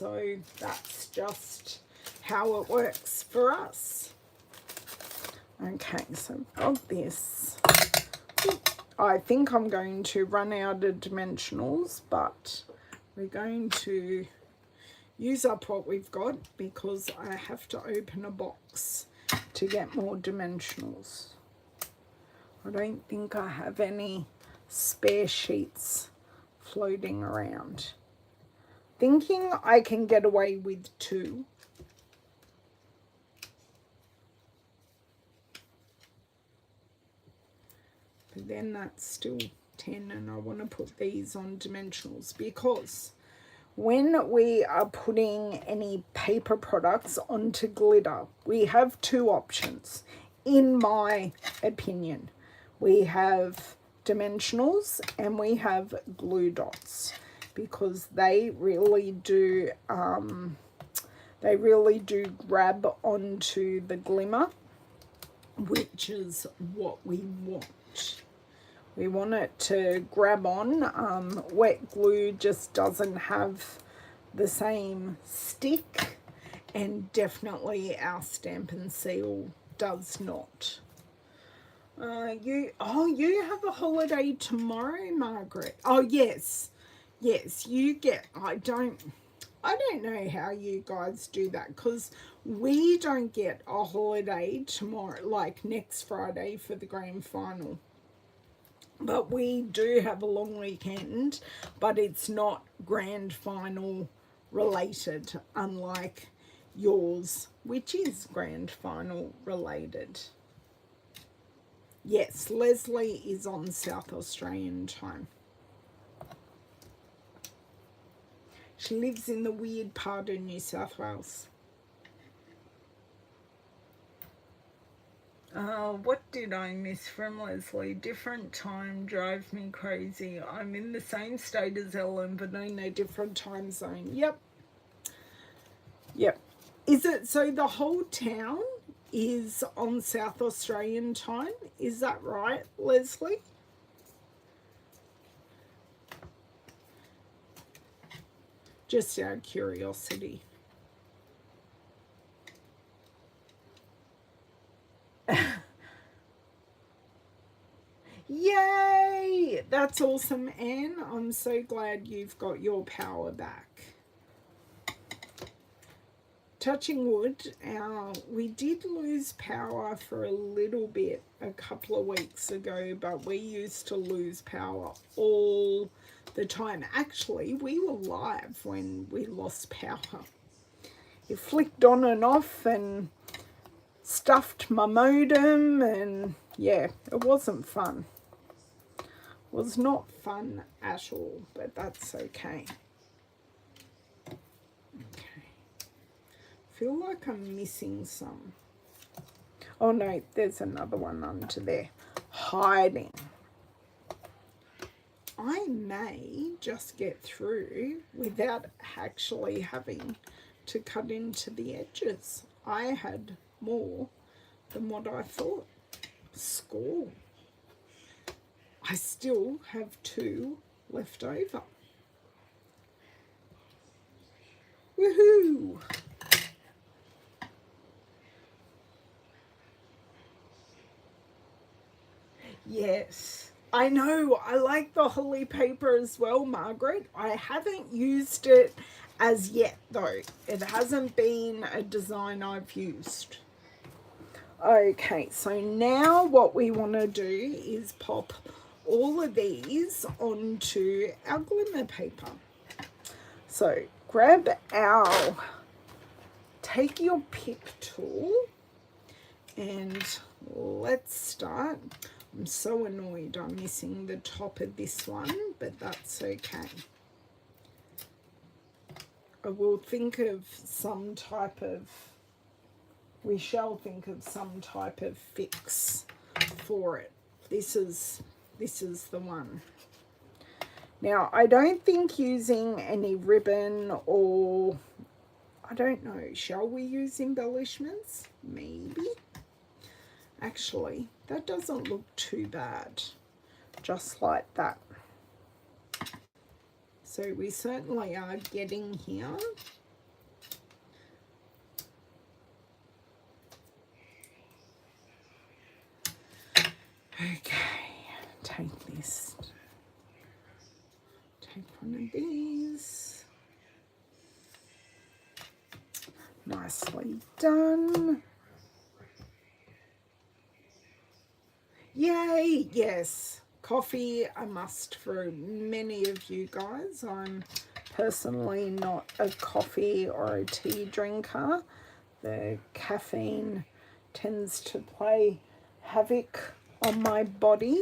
So that's just how it works for us. Okay, so I've got this. I think I'm going to run out of dimensionals, but we're going to use up what we've got because I have to open a box to get more dimensionals. I don't think I have any spare sheets floating around. Thinking I can get away with 2. But then that's still 10, and I want to put these on dimensionals because when we are putting any paper products onto glitter, we have 2 options, in my opinion. We have dimensionals and we have glue dots, because they really do grab onto the glimmer, which is what we want. We want it to grab on. Wet glue just doesn't have the same stick, and definitely our Stampin' Seal does not. You have a holiday tomorrow, Margaret. Oh yes, you get. I don't know how you guys do that, because we don't get a holiday tomorrow, like next Friday for the grand final. But we do have a long weekend, but it's not grand final related, unlike yours, which is grand final related. Yes, Leslie is on South Australian time. She lives in the weird part of New South Wales. What did I miss from Leslie? Different time drive me crazy. I'm in the same state as Ellen, but in a different time zone. Yep. Is it so the whole town is on South Australian time? Is that right, Leslie? Just out of curiosity. Yay! That's awesome, Anne. I'm so glad you've got your power back. Touching wood, we did lose power for a little bit a couple of weeks ago, but we used to lose power all the time. Actually, we were live when we lost power. It flicked on and off and stuffed my modem, and yeah, it wasn't fun. It was not fun at all, but that's okay. Feel like I'm missing some. Oh no, there's another one under there hiding. I may just get through without actually having to cut into the edges. I had more than what I thought. Score. I still have 2 left over. Woohoo! Yes, I know. I like the holly paper as well, Margaret. I haven't used it as yet, though. It hasn't been a design I've used. Okay, so now what we want to do is pop all of these onto our glimmer paper. So take your pick tool and let's start. I'm so annoyed I'm missing the top of this one, but that's okay. I will think of some type of, we shall think of some type of fix for it. This is the one. Now, I don't think using any ribbon or, I don't know, shall we use embellishments? Maybe. Actually, that doesn't look too bad, just like that. So we certainly are getting here. these. Nicely done. Yay, yes. Coffee, a must for many of you guys. I'm personally not a coffee or a tea drinker. The caffeine tends to play havoc on my body,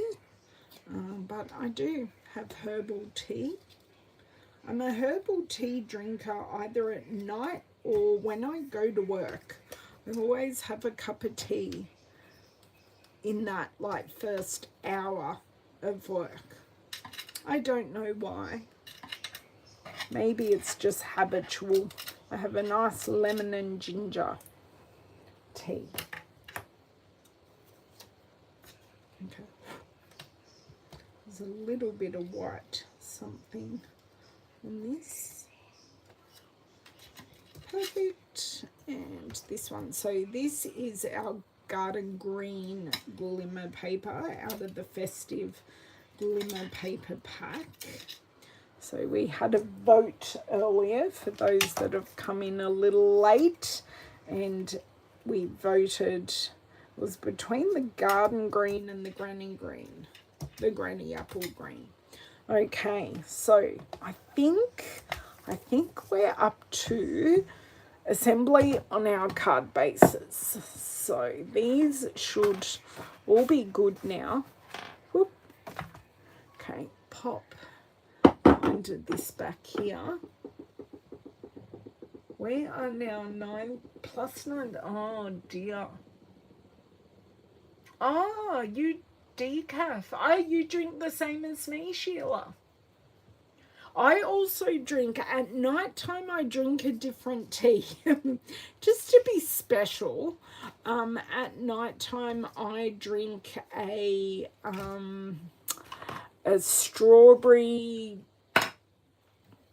but I do have herbal tea. I'm a herbal tea drinker either at night or when I go to work. I always have a cup of tea in that like first hour of work. I don't know why. Maybe it's just habitual. I have a nice lemon and ginger tea. Okay. There's a little bit of white something on this. Perfect. And this one. So this is our garden green glimmer paper out of the festive glimmer paper pack. So we had a vote earlier for those that have come in a little late, and we voted, it was between the garden green and the granny green, the granny apple green. Okay, so I think we're up to assembly on our card bases. So these should all be good now. Whoop. Okay, pop into this back here. We are now 9 plus 9. Oh dear. Oh, you decaf. Oh, you drink the same as me, Sheila. I also drink, at night time I drink a different tea, just to be special. At night time I drink a strawberry,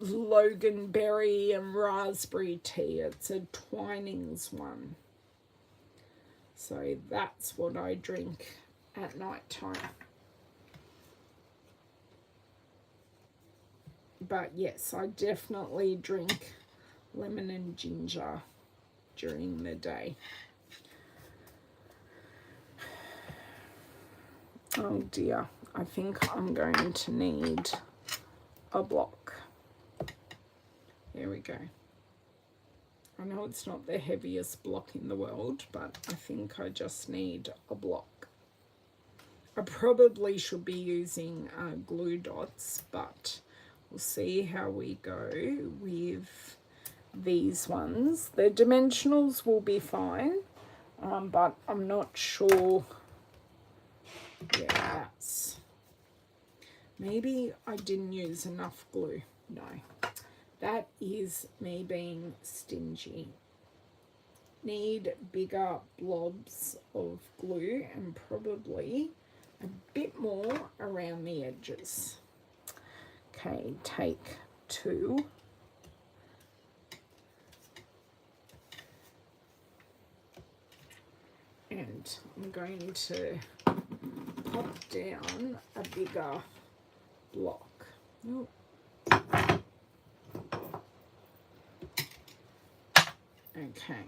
loganberry and raspberry tea. It's a Twinings one. So that's what I drink at night time. But yes, I definitely drink lemon and ginger during the day. Oh dear, I think I'm going to need a block. There we go. I know it's not the heaviest block in the world, but I think I just need a block. I probably should be using glue dots, but we'll see how we go with these ones. The dimensionals will be fine, but I'm not sure. Yeah, that's... Maybe I didn't use enough glue. No, that is me being stingy. Need bigger blobs of glue and probably a bit more around the edges. Okay, take 2. And I'm going to pop down a bigger block. Oh. Okay.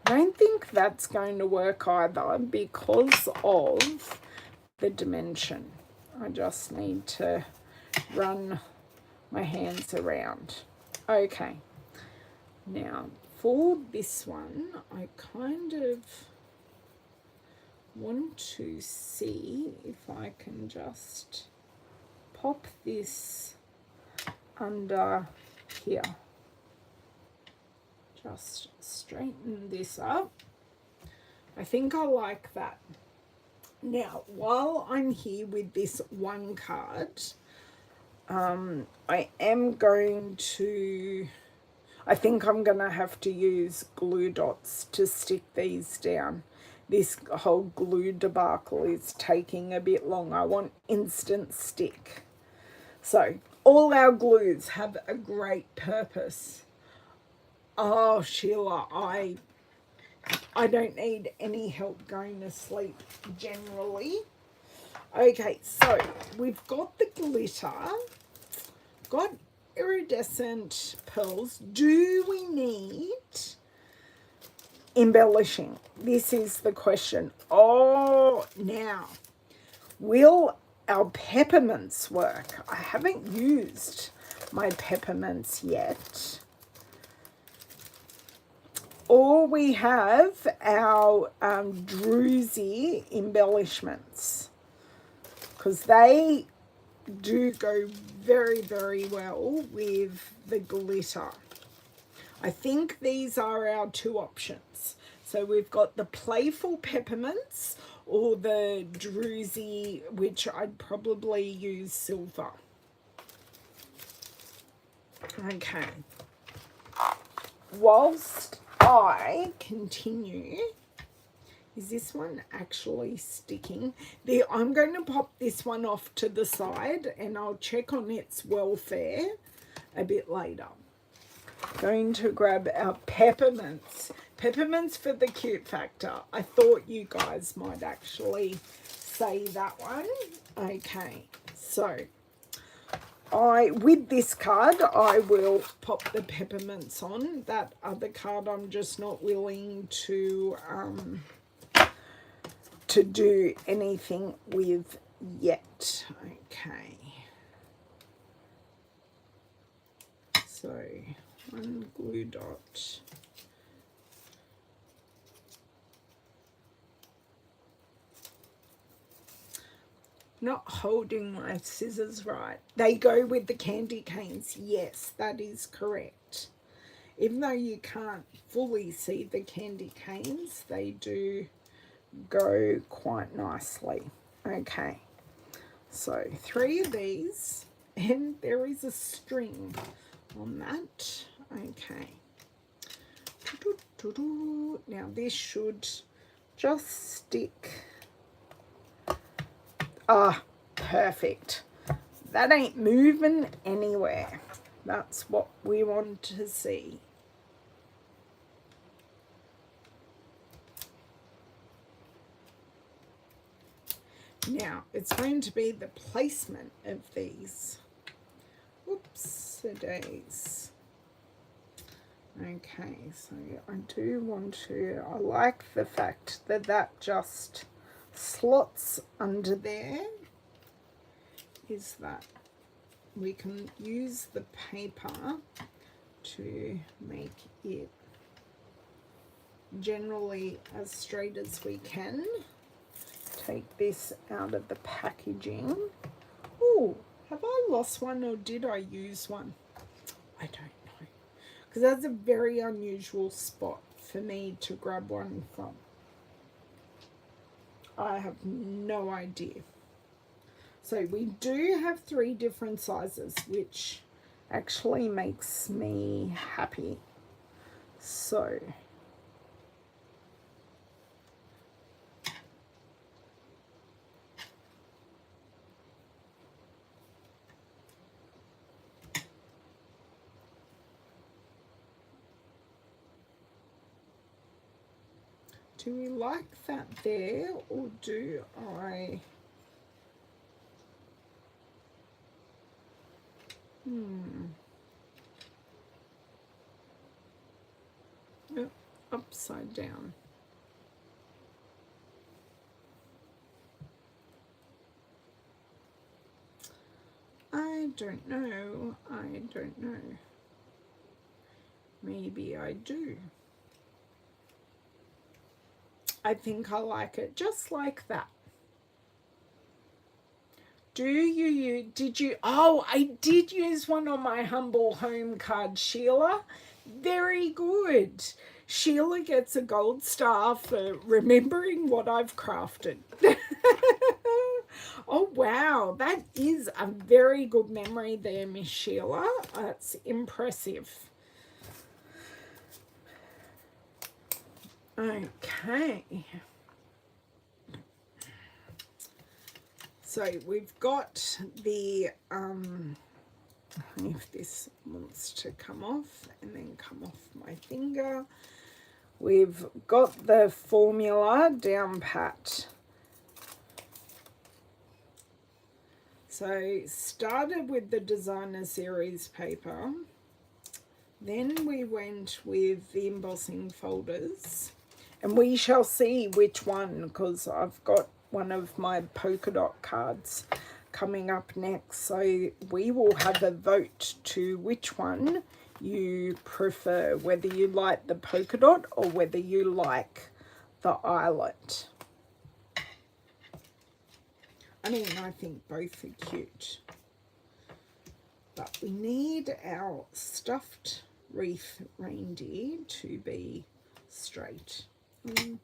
I don't think that's going to work either because of the dimension. I just need to run my hands around. Okay, now for this one I kind of want to see if I can just pop this under here. Just straighten this up. I think I like that. Now, while I'm here with this one card, I am going to, I think I'm going to have to use glue dots to stick these down. This whole glue debacle is taking a bit long. I want instant stick. So, all our glues have a great purpose. Oh, Sheila, I don't need any help going to sleep generally. Okay, so we've got the glitter. Got iridescent pearls, do we need embellishing? This is the question. Oh, now, will our peppermints work? I haven't used my peppermints yet. Or we have our druzy embellishments, because they do go very, very well with the glitter. I think these are our two options. So we've got the playful peppermints or the druzy, which I'd probably use silver. Okay. Whilst I continue, is this one actually sticking? I'm going to pop this one off to the side and I'll check on its welfare a bit later. Going to grab our peppermints. Peppermints for the cute factor. I thought you guys might actually say that one. Okay, so with this card, I will pop the peppermints on. That other card I'm just not willing to do anything with yet. Okay. So, one glue dot. Not holding my scissors right. They go with the candy canes. Yes, that is correct. Even though you can't fully see the candy canes, they do go quite nicely. Okay, so 3 of these, and there is a string on that. Okay. Now this should just stick. Ah, perfect. That ain't moving anywhere. That's what we want to see. Now, it's going to be the placement of these. Whoops-a-days. Okay, so I do want to, I like the fact that that just slots under there. Is that we can use the paper to make it generally as straight as we can. Take this out of the packaging. Oh, have I lost one or did I use one? I don't know, because that's a very unusual spot for me to grab one from. I have no idea. So we do have 3 different sizes, which actually makes me happy. So do we like that there, or do I... Oh, upside down. I don't know. I don't know. Maybe I do. I think I like it just like that. Did you, oh, I did use one on my humble home card, Sheila. Very good. Sheila gets a gold star for remembering what I've crafted. Oh, wow. That is a very good memory there, Miss Sheila. That's impressive. Okay. So we've got the, if this wants to come off and then come off my finger, we've got the formula down pat. So started with the designer series paper, then we went with the embossing folders, and we shall see which one, because I've got one of my polka dot cards coming up next, so we will have a vote to which one you prefer, whether you like the polka dot or whether you like the eyelet. I mean, I think both are cute. But we need our stuffed wreath reindeer to be straight. Do you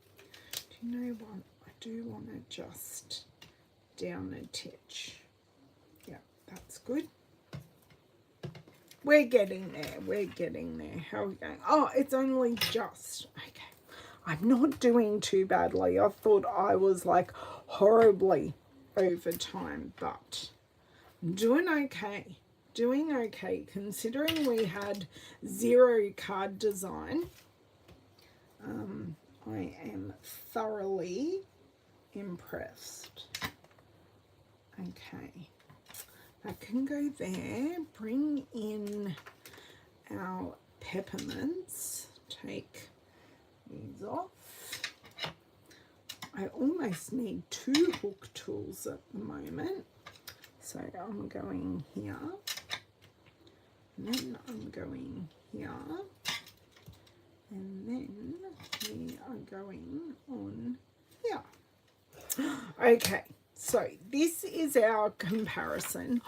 know what? I do want to just down a titch. Yeah, that's good. We're getting there. We're getting there. How are we going? Oh, it's only just. Okay. I'm not doing too badly. I thought I was like horribly over time, but I'm doing okay. Doing okay considering we had 0 card design. I am thoroughly impressed. Okay, that can go there. Bring in our peppermints. Take these off. I almost need 2 hook tools at the moment. So I'm going here. And then I'm going here. And then we are going on here. Okay, so this is our comparison.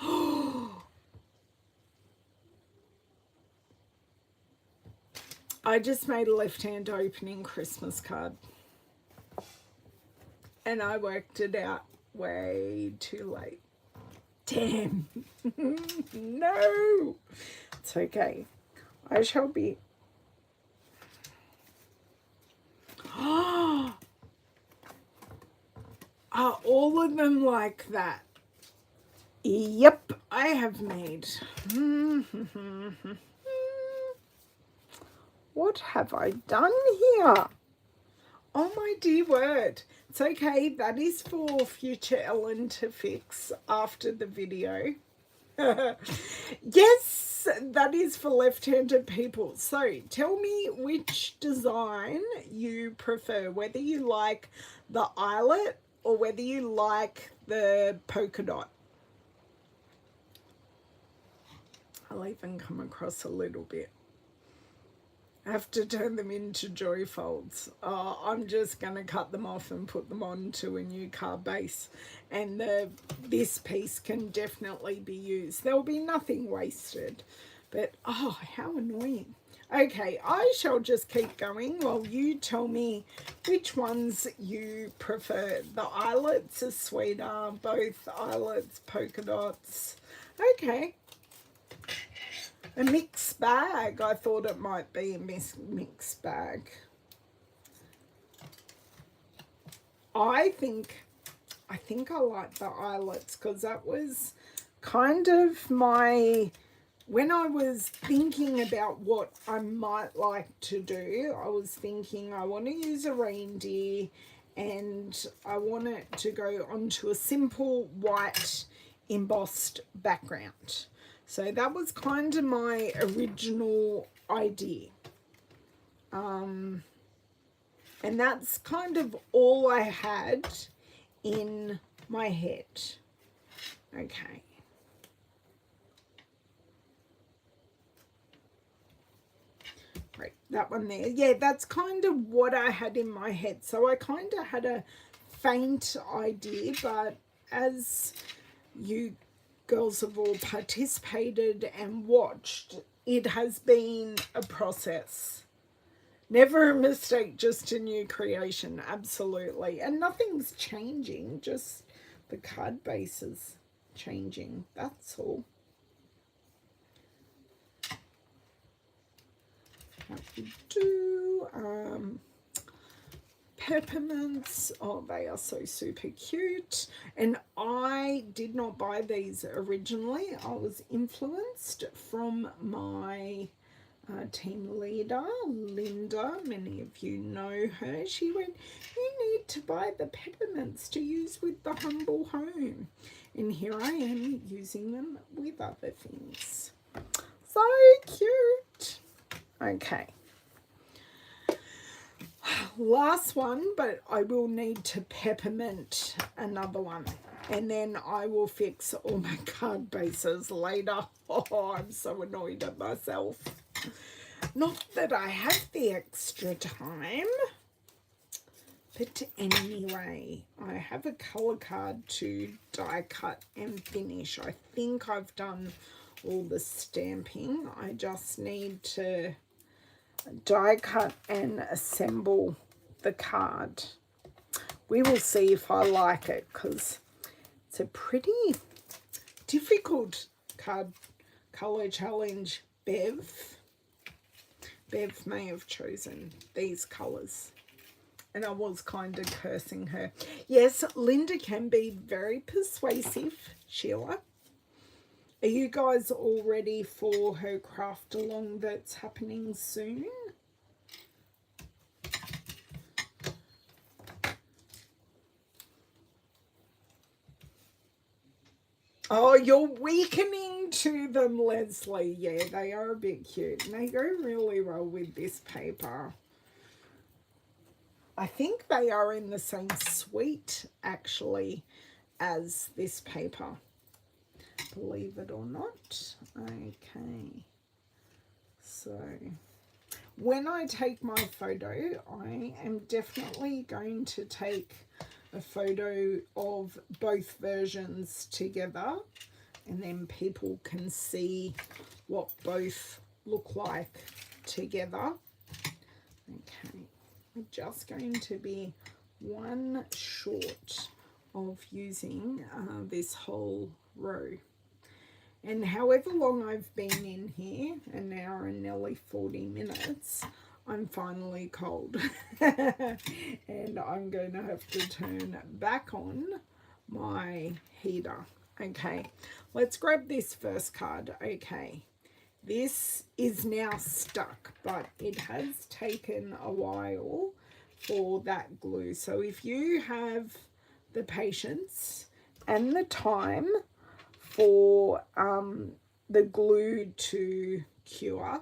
I just made a left-hand opening Christmas card. And I worked it out way too late. Damn. No. It's okay. I shall be... Are all of them like that? Yep, I have made. What have I done here? Oh my dear word. It's okay, that is for future Ellen to fix after the video. Yes, that is for left-handed people. So tell me which design you prefer, whether you like the eyelet or whether you like the polka dot. I'll even come across a little bit. I have to turn them into joy folds. I'm just going to cut them off and put them onto a new card base. And this piece can definitely be used. There will be nothing wasted. But, oh, how annoying. Okay, I shall just keep going while you tell me which ones you prefer. The eyelets are sweeter, both eyelets, polka dots. Okay. A mixed bag. I thought it might be a mixed bag. I think I like the eyelets because that was kind of my... When I was thinking about what I might like to do, I was thinking I want to use a reindeer and I want it to go onto a simple white embossed background. So that was kind of my original idea. And that's kind of all I had in my head. Okay. Right, that one there. Yeah, that's kind of what I had in my head. So I kind of had a faint idea, but as you girls have all participated and watched, it has been a process. Never a mistake, just a new creation, absolutely. And nothing's changing, just the card base is changing, that's all. What we do, peppermints, oh, they are so super cute. And I did not buy these originally. I was influenced from my team leader, Linda. Many of you know her. She went, you need to buy the peppermints to use with the humble home. And here I am using them with other things. So cute. Okay. Last one, but I will need to peppermint another one. And then I will fix all my card bases later. Oh, I'm so annoyed at myself. Not that I have the extra time. But anyway, I have a colour card to die cut and finish. I think I've done all the stamping. I just need to die cut and assemble the card. We will see if I like it, because it's a pretty difficult card colour challenge. Bev may have chosen these colours, and I was kind of cursing her. Yes, Linda can be very persuasive, Sheila. Are you guys all ready for her craft along that's happening soon? Oh, you're weakening to them, Leslie. Yeah, they are a bit cute. And they go really well with this paper. I think they are in the same suite, actually, as this paper. Believe it or not. Okay. So, when I take my photo, I am definitely going to take a photo of both versions together, and then people can see what both look like together. Okay, we're just going to be one short of using this whole row. And however long I've been in here, an hour and nearly 40 minutes, I'm finally cold. And I'm going to have to turn back on my heater. Okay, let's grab this first card. Okay, this is now stuck, but it has taken a while for that glue. So if you have the patience and the time for the glue to cure,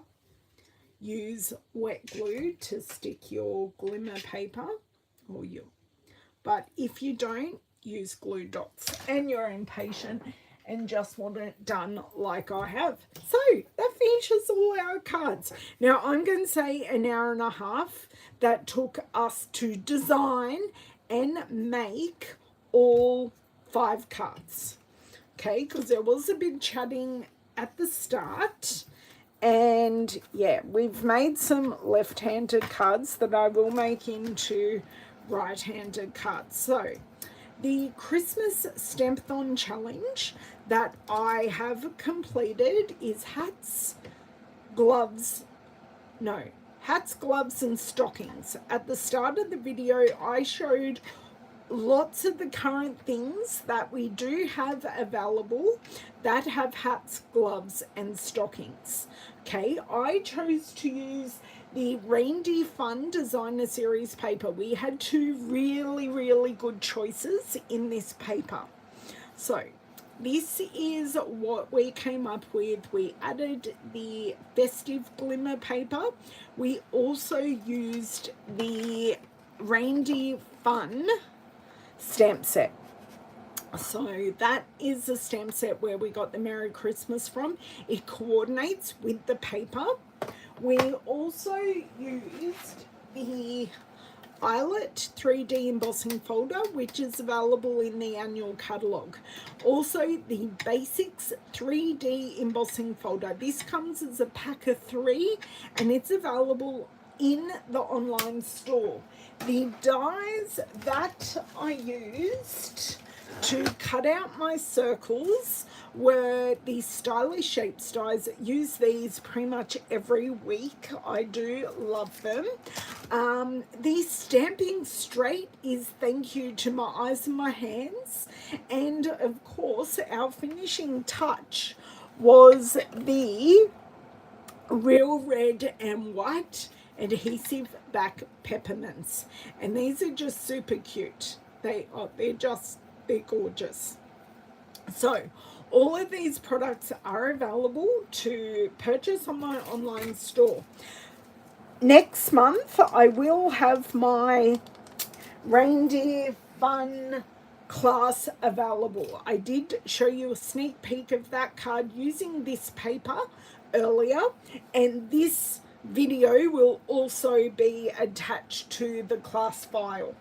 use wet glue to stick your glimmer paper, but if you don't, use glue dots and you're impatient and just want it done like I have. So that finishes all our cards. Now I'm going to say an hour and a half that took us to design and make all 5 cards. Okay, because there was a bit chatting at the start. And yeah, we've made some left-handed cards that I will make into right-handed cards. So the Christmas Stampathon challenge that I have completed is hats, gloves, and stockings. At the start of the video, I showed lots of the current things that we do have available that have hats, gloves, and stockings. Okay, I chose to use the Reindeer Fun Designer Series paper. We had 2 really, really good choices in this paper. So this is what we came up with. We added the festive glimmer paper. We also used the Reindeer Fun stamp set. So that is the stamp set where we got the Merry Christmas from. It coordinates with the paper. We also used the Eyelet 3D embossing folder, which is available in the annual catalogue. Also the Basics 3D embossing folder. This comes as a pack of 3 and it's available in the online store. The dies that I used to cut out my circles were the Stylish Shapes dies. Use these pretty much every week. I do love them. The Stamping Straight is thank you to my eyes and my hands. And of course, our finishing touch was the Real Red and White adhesive back peppermints, and these are just super cute. They're gorgeous. So all of these products are available to purchase on my online store. Next month, I will have my Reindeer Fun class available. I did show you a sneak peek of that card using this paper earlier, and this video will also be attached to the class file.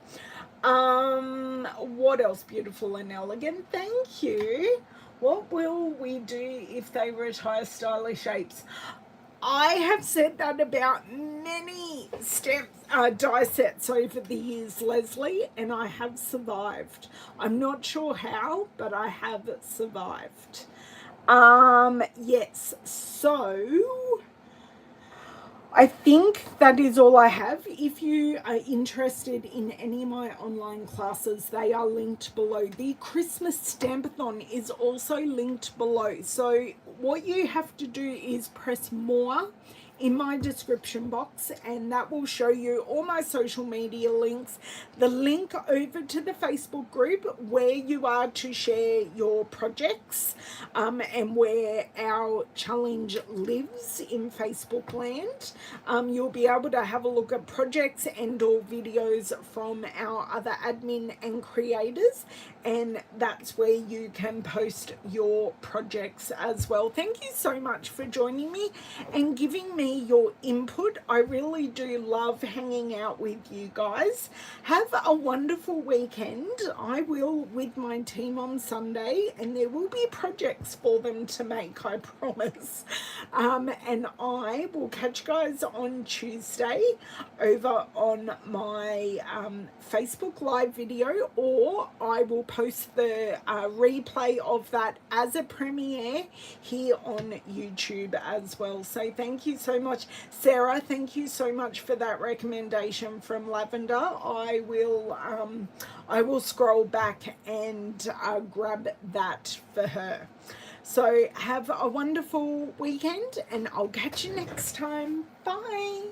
What else? Beautiful and elegant. Thank you. What will we do if they retire stylish shapes? I have said that about many die sets over the years, Leslie, and I have survived. I'm not sure how, but I have survived. Yes, so I think that is all I have. If you are interested in any of my online classes, they are linked below. The Christmas Stampathon is also linked below. So what you have to do is press more in my description box, and that will show you all my social media links, the link over to the Facebook group where you are to share your projects, and where our challenge lives in Facebook land. You'll be able to have a look at projects and or videos from our other admin and creators, and that's where you can post your projects as well. Thank you so much for joining me and giving me your input. I really do love hanging out with you guys. Have a wonderful weekend. I will with my team on Sunday, and there will be projects for them to make, I promise. And I will catch you guys on Tuesday over on my Facebook live video, or I will post the replay of that as a premiere here on YouTube as well. So thank you so much, Sarah. Thank you so much for that recommendation from Lavender. I will scroll back and grab that for her. So have a wonderful weekend, and I'll catch you next time. Bye.